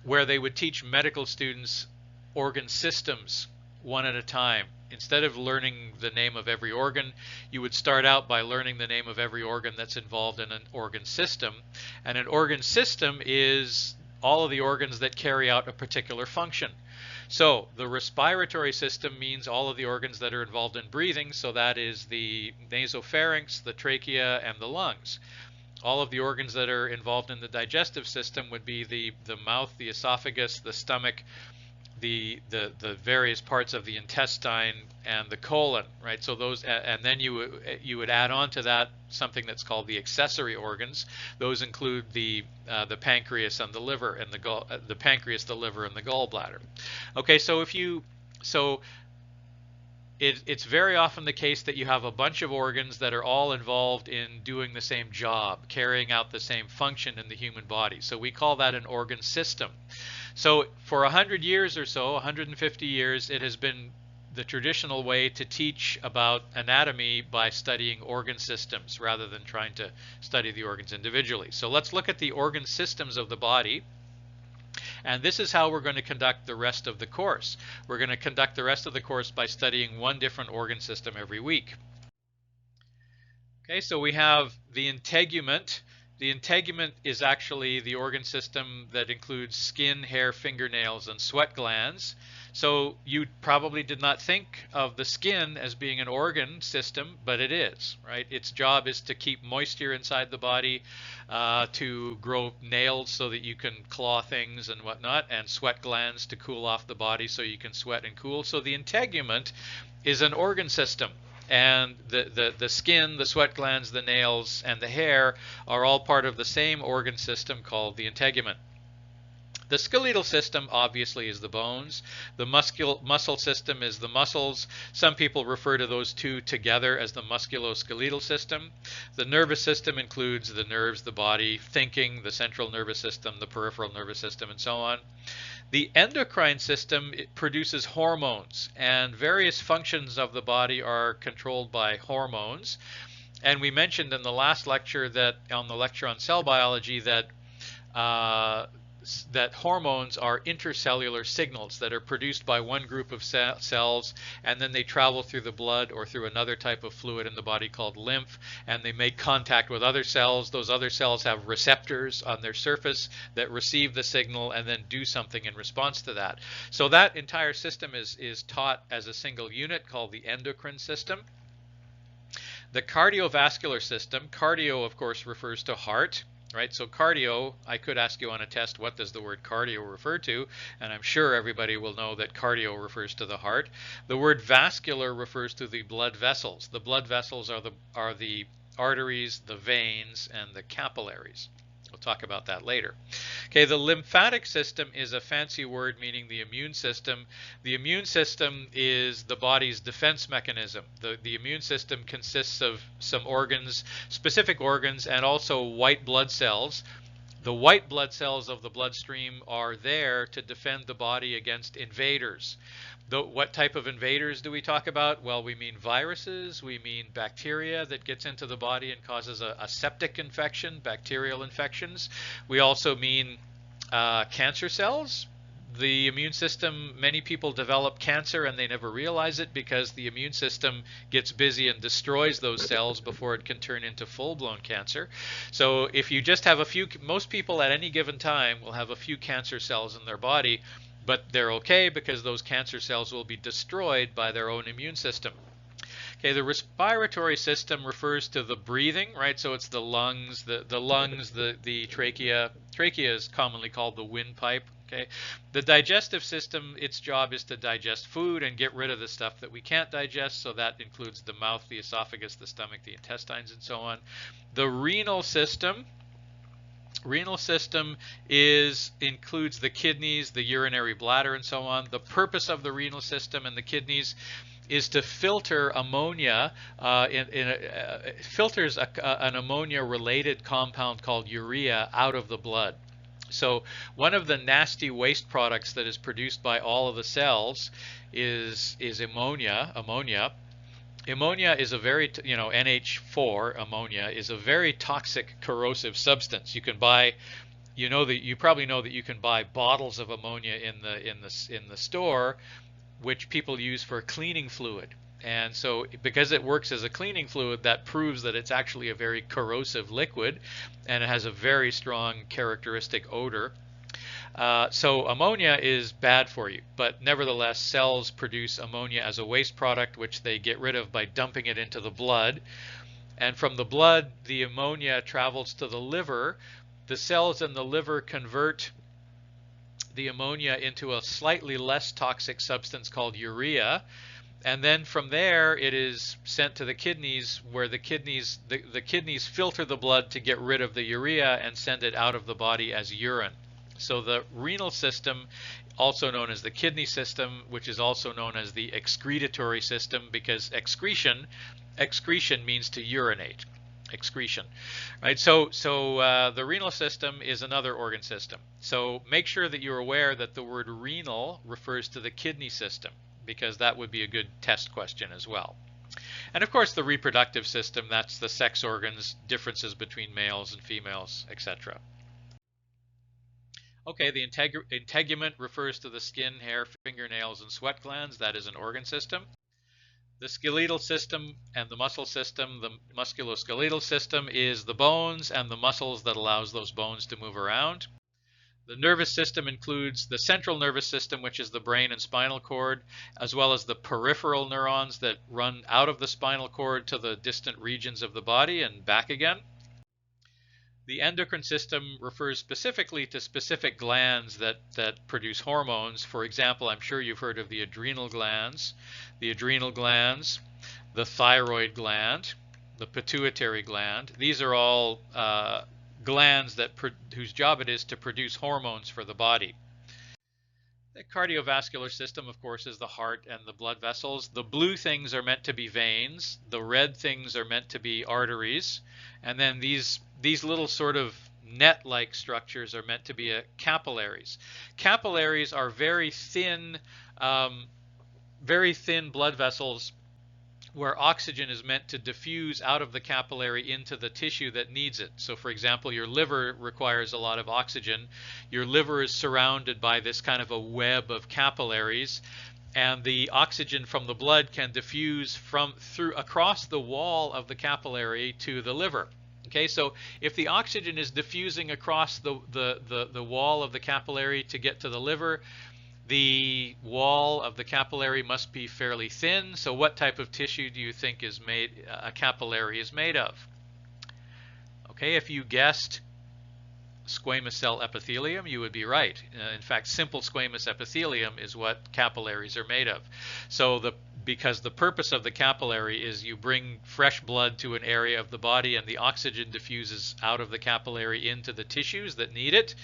where they would teach medical students organ systems one at a time. Instead of learning the name of every organ, you would start out by learning the name of every organ that's involved in an organ system. And an organ system is all of the organs that carry out a particular function. So the respiratory system means all of the organs that are involved in breathing, so that is the nasopharynx, the trachea, and the lungs. All of the organs that are involved in the digestive system would be the mouth, the esophagus, the stomach, the various parts of the intestine, and the colon, right? So those, and then you would add on to that something that's called the accessory organs. Those include the pancreas and the liver, and the pancreas, the liver, and the gallbladder. Okay, so it's very often the case that you have a bunch of organs that are all involved in doing the same job, carrying out the same function in the human body. So we call that an organ system. So for 100 years or so, 150 years, it has been the traditional way to teach about anatomy by studying organ systems rather than trying to study the organs individually. So let's look at the organ systems of the body. And this is how we're going to conduct the rest of the course. We're going to conduct the rest of the course by studying one different organ system every week. Okay, so we have the integument. The integument is actually the organ system that includes skin, hair, fingernails, and sweat glands. So you probably did not think of the skin as being an organ system, but it is, right? Its job is to keep moisture inside the body, to grow nails so that you can claw things and whatnot, and sweat glands to cool off the body so you can sweat and cool. So the integument is an organ system. And the skin, the sweat glands, the nails, and the hair are all part of the same organ system called the integument. The skeletal system obviously is the bones. The muscle system is the muscles. Some people refer to those two together as the musculoskeletal system. The nervous system includes the nerves, the body, thinking, the central nervous system, the peripheral nervous system, and so on. The endocrine system, it produces hormones, and various functions of the body are controlled by hormones. And we mentioned in the last lecture that, on the lecture on cell biology, that that hormones are intercellular signals that are produced by one group of cells, and then they travel through the blood or through another type of fluid in the body called lymph, and they make contact with other cells. Those other cells have receptors on their surface that receive the signal and then do something in response to that. So that entire system is taught as a single unit called the endocrine system. The cardiovascular system, cardio of course refers to heart. Right, so cardio, I could ask you on a test, what does the word cardio refer to? And I'm sure everybody will know that cardio refers to the heart. The word vascular refers to the blood vessels. The blood vessels are the arteries, the veins, and the capillaries. We'll talk about that later. Okay, the lymphatic system is a fancy word meaning the immune system. The immune system is the body's defense mechanism. The immune system consists of some organs, specific organs, and also white blood cells The white blood cells of the bloodstream are there to defend the body against invaders. What type of invaders do we talk about? Well, we mean viruses, we mean bacteria that gets into the body and causes a septic infection, bacterial infections. We also mean cancer cells. The immune system, many people develop cancer and they never realize it because the immune system gets busy and destroys those cells before it can turn into full-blown cancer. So if you just have a few, most people at any given time will have a few cancer cells in their body, but they're okay because those cancer cells will be destroyed by their own immune system. Okay, the respiratory system refers to the breathing, right? So it's the lungs, the trachea. Trachea is commonly called the windpipe. Okay, the digestive system, its job is to digest food and get rid of the stuff that we can't digest. So that includes the mouth, the esophagus, the stomach, the intestines, and so on. The renal system. Renal system includes the kidneys, the urinary bladder, and so on. The purpose of the renal system and the kidneys is to filter ammonia. Filters an ammonia-related compound called urea out of the blood. So one of the nasty waste products that is produced by all of the cells is ammonia. Ammonia is a very, NH4 ammonia is a very toxic, corrosive substance. You can buy, you probably know that you can buy bottles of ammonia in the store, which people use for cleaning fluid. And so because it works as a cleaning fluid, that proves that it's actually a very corrosive liquid and it has a very strong characteristic odor. So ammonia is bad for you, but nevertheless cells produce ammonia as a waste product, which they get rid of by dumping it into the blood. And from the blood, the ammonia travels to the liver. The cells in the liver convert the ammonia into a slightly less toxic substance called urea. And then from there, it is sent to the kidneys, where the kidneys filter the blood to get rid of the urea and send it out of the body as urine. So the renal system, also known as the kidney system, which is also known as the excretory system, because excretion means to urinate. Excretion, right? So the renal system is another organ system. So make sure that you're aware that the word renal refers to the kidney system, because that would be a good test question as well. And of course the reproductive system, that's the sex organs, differences between males and females, etc. Okay, the integument refers to the skin, hair, fingernails, and sweat glands. That is an organ system. The skeletal system and the muscle system, the musculoskeletal system is the bones and the muscles that allows those bones to move around. The nervous system includes the central nervous system, which is the brain and spinal cord, as well as the peripheral neurons that run out of the spinal cord to the distant regions of the body and back again. The endocrine system refers specifically to specific glands that produce hormones. For example, I'm sure you've heard of the adrenal glands, the thyroid gland, the pituitary gland. These are all glands whose job it is to produce hormones for the body. The cardiovascular system, of course, is the heart and the blood vessels. The blue things are meant to be veins. The red things are meant to be arteries. And then these little sort of net-like structures are meant to be capillaries. Capillaries are very thin blood vessels where oxygen is meant to diffuse out of the capillary into the tissue that needs it. So for example, your liver requires a lot of oxygen. Your liver is surrounded by this kind of a web of capillaries, and the oxygen from the blood can diffuse across the wall of the capillary to the liver. Okay, so if the oxygen is diffusing across the wall of the capillary to get to the liver, the wall of the capillary must be fairly thin. So what type of tissue do you think a capillary is made of? Okay, if you guessed squamous cell epithelium, you would be right. In fact, simple squamous epithelium is what capillaries are made of. So because the purpose of the capillary is you bring fresh blood to an area of the body and the oxygen diffuses out of the capillary into the tissues that need it.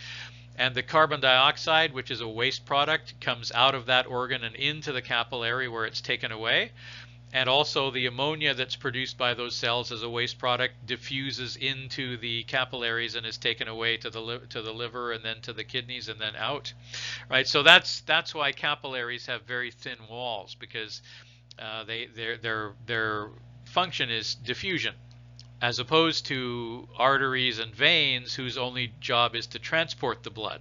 And the carbon dioxide, which is a waste product, comes out of that organ and into the capillary where it's taken away. And also the ammonia that's produced by those cells as a waste product diffuses into the capillaries and is taken away to the liver and then to the kidneys and then out, right? So that's why capillaries have very thin walls, because their function is diffusion, as opposed to arteries and veins whose only job is to transport the blood,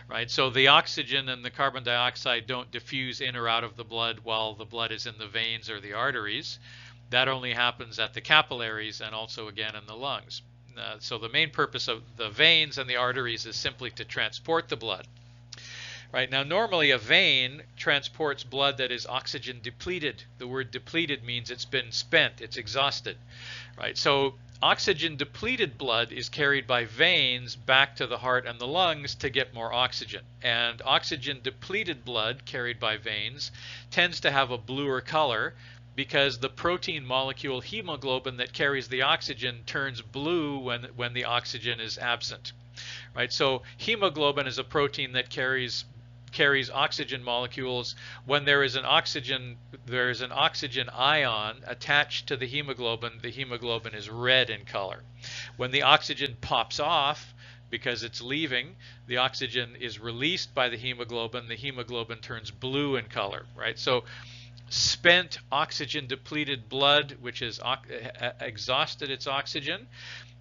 right? So the oxygen and the carbon dioxide don't diffuse in or out of the blood while the blood is in the veins or the arteries. That only happens at the capillaries and also again in the lungs. So the main purpose of the veins and the arteries is simply to transport the blood. Right, now normally a vein transports blood that is oxygen depleted. The word depleted means it's been spent, it's exhausted. Right, so oxygen depleted blood is carried by veins back to the heart and the lungs to get more oxygen. And oxygen depleted blood carried by veins tends to have a bluer color, because the protein molecule hemoglobin that carries the oxygen turns blue when the oxygen is absent. Right, so hemoglobin is a protein that carries oxygen molecules. When there is an oxygen ion attached to the hemoglobin is red in color. When the oxygen pops off because it's leaving, the oxygen is released by the hemoglobin turns blue in color, right? So spent oxygen depleted blood, which has exhausted its oxygen,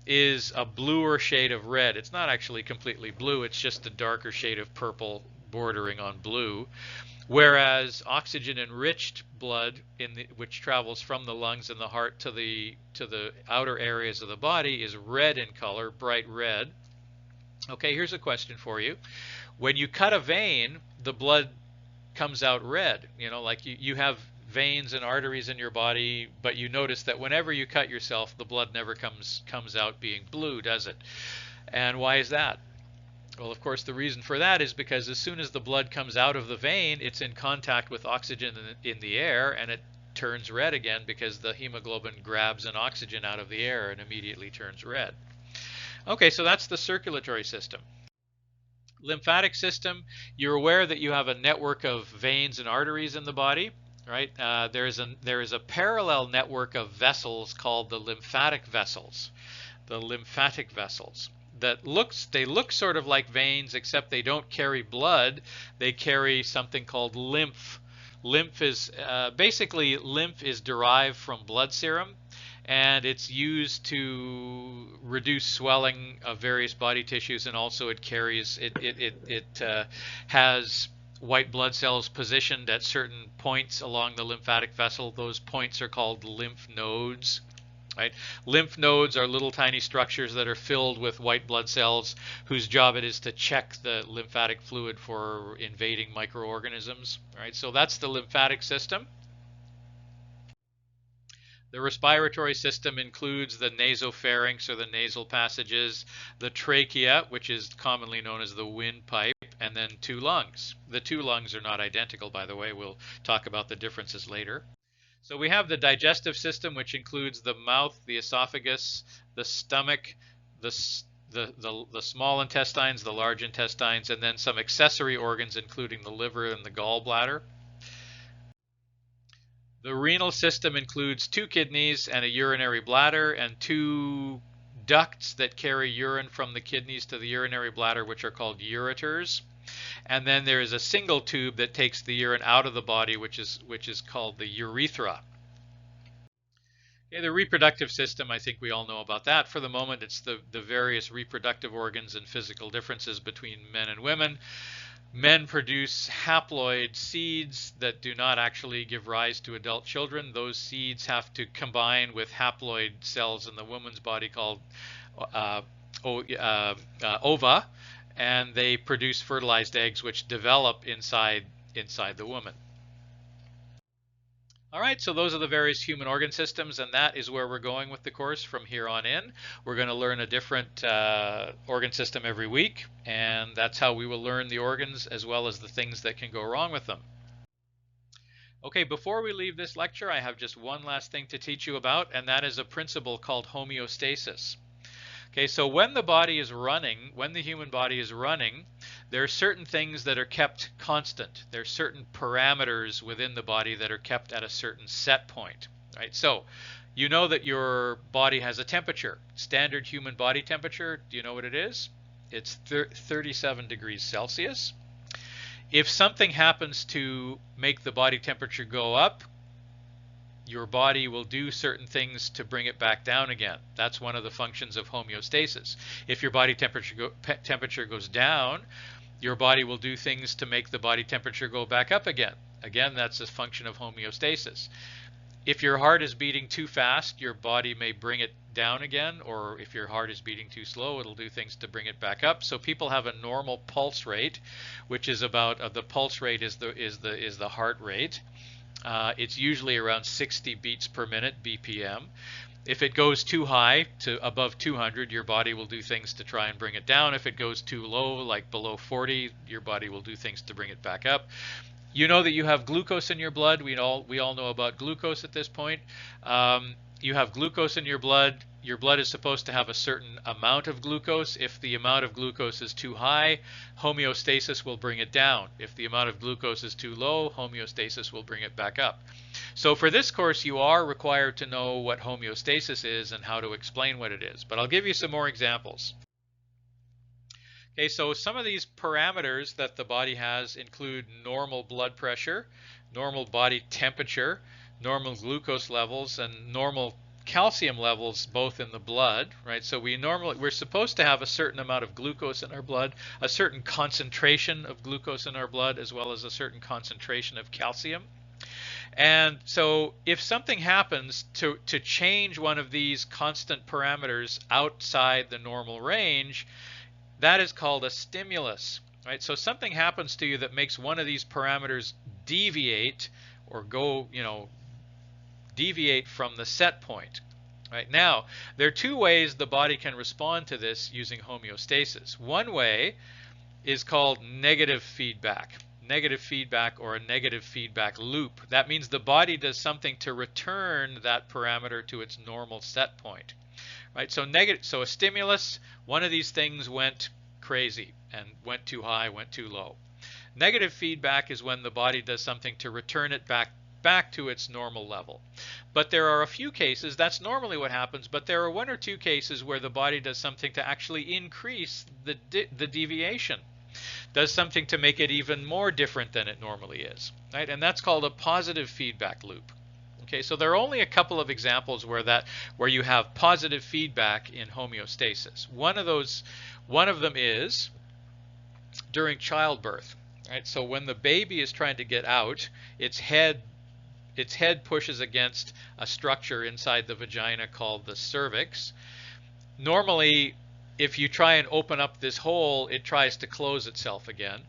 is a bluer shade of red. It's not actually completely blue, it's just a darker shade of purple bordering on blue. Whereas oxygen enriched blood which travels from the lungs and the heart to the outer areas of the body is red in color, bright red. Okay, here's a question for you. When you cut a vein, the blood comes out red. You know, like you have veins and arteries in your body, but you notice that whenever you cut yourself, the blood never comes out being blue, does it? And why is that? Well, of course, the reason for that is because as soon as the blood comes out of the vein, it's in contact with oxygen in the air, and it turns red again because the hemoglobin grabs an oxygen out of the air and immediately turns red. Okay, so that's the circulatory system. Lymphatic system, you're aware that you have a network of veins and arteries in the body, right? There is a parallel network of vessels called the lymphatic vessels. The lymphatic vessels. They look sort of like veins, except they don't carry blood. They carry something called lymph. Lymph is derived from blood serum, and it's used to reduce swelling of various body tissues, and also it has white blood cells positioned at certain points along the lymphatic vessel. Those points are called lymph nodes. Right? Lymph nodes are little tiny structures that are filled with white blood cells whose job it is to check the lymphatic fluid for invading microorganisms. Right? So that's the lymphatic system. The respiratory system includes the nasopharynx, or the nasal passages, the trachea, which is commonly known as the windpipe, and then two lungs. The two lungs are not identical, by the way. We'll talk about the differences later. So we have the digestive system, which includes the mouth, the esophagus, the stomach, the small intestines, the large intestines, and then some accessory organs, including the liver and the gallbladder. The renal system includes two kidneys and a urinary bladder and two ducts that carry urine from the kidneys to the urinary bladder, which are called ureters. And then there is a single tube that takes the urine out of the body, which is called the urethra. Okay, the reproductive system, I think we all know about that. For the moment, it's the various reproductive organs and physical differences between men and women. Men produce haploid seeds that do not actually give rise to adult children. Those seeds have to combine with haploid cells in the woman's body called ova, and they produce fertilized eggs which develop inside the woman. All right, so those are the various human organ systems, and that is where we're going with the course from here on in. We're going to learn a different organ system every week, and that's how we will learn the organs as well as the things that can go wrong with them. Okay, before we leave this lecture, I have just one last thing to teach you about, and that is a principle called homeostasis. Okay, so when the body is running, when the human body is running, there are certain things that are kept constant. There are certain parameters within the body that are kept at a certain set point. right? So you know that your body has a temperature. Standard human body temperature, do you know what it is? It's 37 degrees Celsius. If something happens to make the body temperature go up, your body will do certain things to bring it back down again. That's one of the functions of homeostasis. If your body temperature goes down, your body will do things to make the body temperature go back up again. Again, that's a function of homeostasis. If your heart is beating too fast, your body may bring it down again, or if your heart is beating too slow, it'll do things to bring it back up. So people have a normal pulse rate, which is about the pulse rate is the heart rate. It's usually around 60 beats per minute, BPM. If it goes too high, to above 200, your body will do things to try and bring it down. If it goes too low, like below 40, your body will do things to bring it back up. You know that you have glucose in your blood. We all know about glucose at this point. You have glucose in your blood. Your blood is supposed to have a certain amount of glucose. If the amount of glucose is too high, homeostasis will bring it down. If the amount of glucose is too low, homeostasis will bring it back up. So for this course, you are required to know what homeostasis is and how to explain what it is. But I'll give you some more examples. Okay, so some of these parameters that the body has include normal blood pressure, normal body temperature, normal glucose levels, and normal calcium levels both in the blood, right? So we're supposed to have a certain amount of glucose in our blood, a certain concentration of glucose in our blood, as well as a certain concentration of calcium. And so if something happens to change one of these constant parameters outside the normal range, that is called a stimulus, right? So something happens to you that makes one of these parameters deviate or go, deviate from the set point. Right? Now, there are two ways the body can respond to this using homeostasis. One way is called negative feedback. Negative feedback, or a negative feedback loop. That means the body does something to return that parameter to its normal set point. Right? So a stimulus, one of these things went crazy and went too high, went too low. Negative feedback is when the body does something to return it back to its normal level. But there are a few cases, that's normally what happens, but there are one or two cases where the body does something to actually increase the deviation, does something to make it even more different than it normally is, right? And that's called a positive feedback loop. Okay, so there are only a couple of examples where you have positive feedback in homeostasis. One of them is during childbirth, right? So when the baby is trying to get out, its head pushes against a structure inside the vagina called the cervix. Normally, if you try and open up this hole, it tries to close itself again.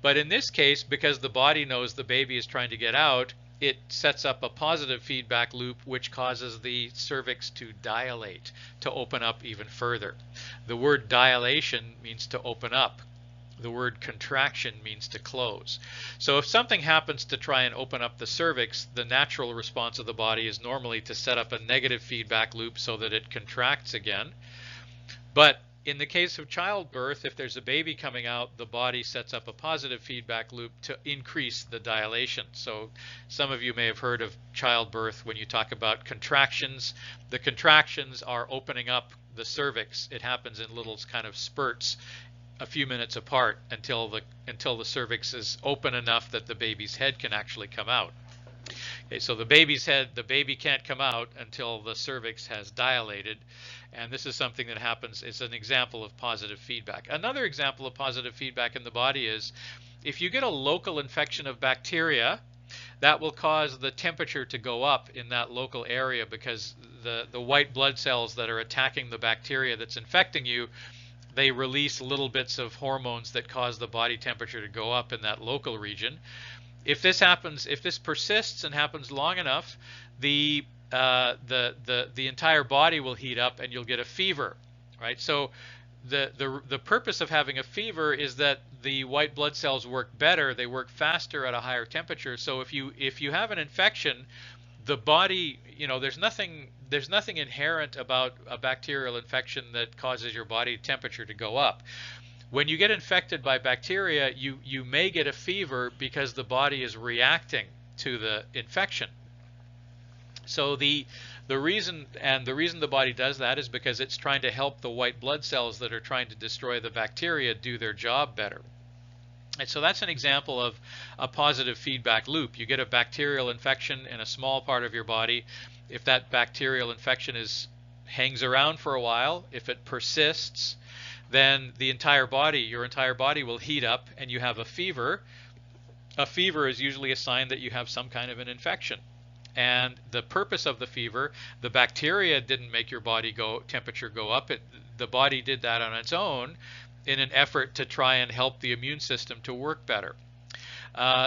But in this case, because the body knows the baby is trying to get out, it sets up a positive feedback loop which causes the cervix to dilate, to open up even further. The word dilation means to open up. The word contraction means to close. So if something happens to try and open up the cervix, the natural response of the body is normally to set up a negative feedback loop so that it contracts again. But in the case of childbirth, if there's a baby coming out, the body sets up a positive feedback loop to increase the dilation. So some of you may have heard of childbirth when you talk about contractions. The contractions are opening up the cervix. It happens in little kind of spurts, a few minutes apart, until the cervix is open enough that the baby's head can actually come out. Okay, so the baby can't come out until the cervix has dilated. And this is something that happens, it's an example of positive feedback. Another example of positive feedback in the body is if you get a local infection of bacteria, that will cause the temperature to go up in that local area because the white blood cells that are attacking the bacteria that's infecting you, they release little bits of hormones that cause the body temperature to go up in that local region. If this persists and happens long enough, the entire body will heat up and you'll get a fever, right? So the purpose of having a fever is that the white blood cells work better, they work faster at a higher temperature. So if you have an infection, the body, there's nothing inherent about a bacterial infection that causes your body temperature to go up. When you get infected by bacteria, you may get a fever because the body is reacting to the infection. So the reason the body does that is because it's trying to help the white blood cells that are trying to destroy the bacteria do their job better. And so that's an example of a positive feedback loop. You get a bacterial infection in a small part of your body. If that bacterial infection hangs around for a while, if it persists, then your entire body will heat up and you have a fever. A fever is usually a sign that you have some kind of an infection. And the purpose of the fever, the bacteria didn't make your body temperature go up. The body did that on its own in an effort to try and help the immune system to work better.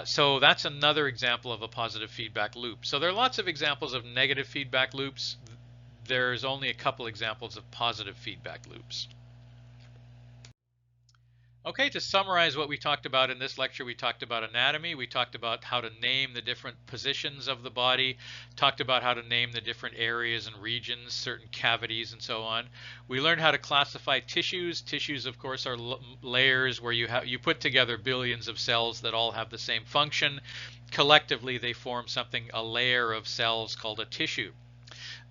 So that's another example of a positive feedback loop. So there are lots of examples of negative feedback loops. There's only a couple examples of positive feedback loops. Okay, to summarize what we talked about in this lecture, we talked about anatomy, we talked about how to name the different positions of the body, talked about how to name the different areas and regions, certain cavities and so on. We learned how to classify tissues. Tissues, of course, are layers where you put together billions of cells that all have the same function. Collectively, they form a layer of cells called a tissue.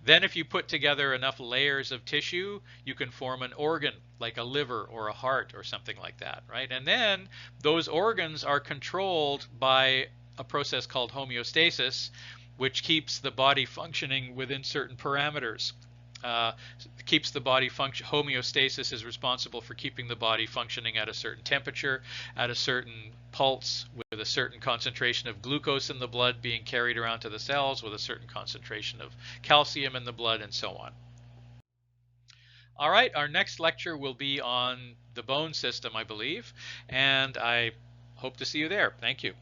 Then if you put together enough layers of tissue, you can form an organ like a liver or a heart or something like that, right? And then those organs are controlled by a process called homeostasis, which keeps the body functioning within certain parameters. Keeps the body function. Homeostasis is responsible for keeping the body functioning at a certain temperature, at a certain pulse, with a certain concentration of glucose in the blood being carried around to the cells, with a certain concentration of calcium in the blood, and so on. All right, our next lecture will be on the bone system, I believe, and I hope to see you there. Thank you.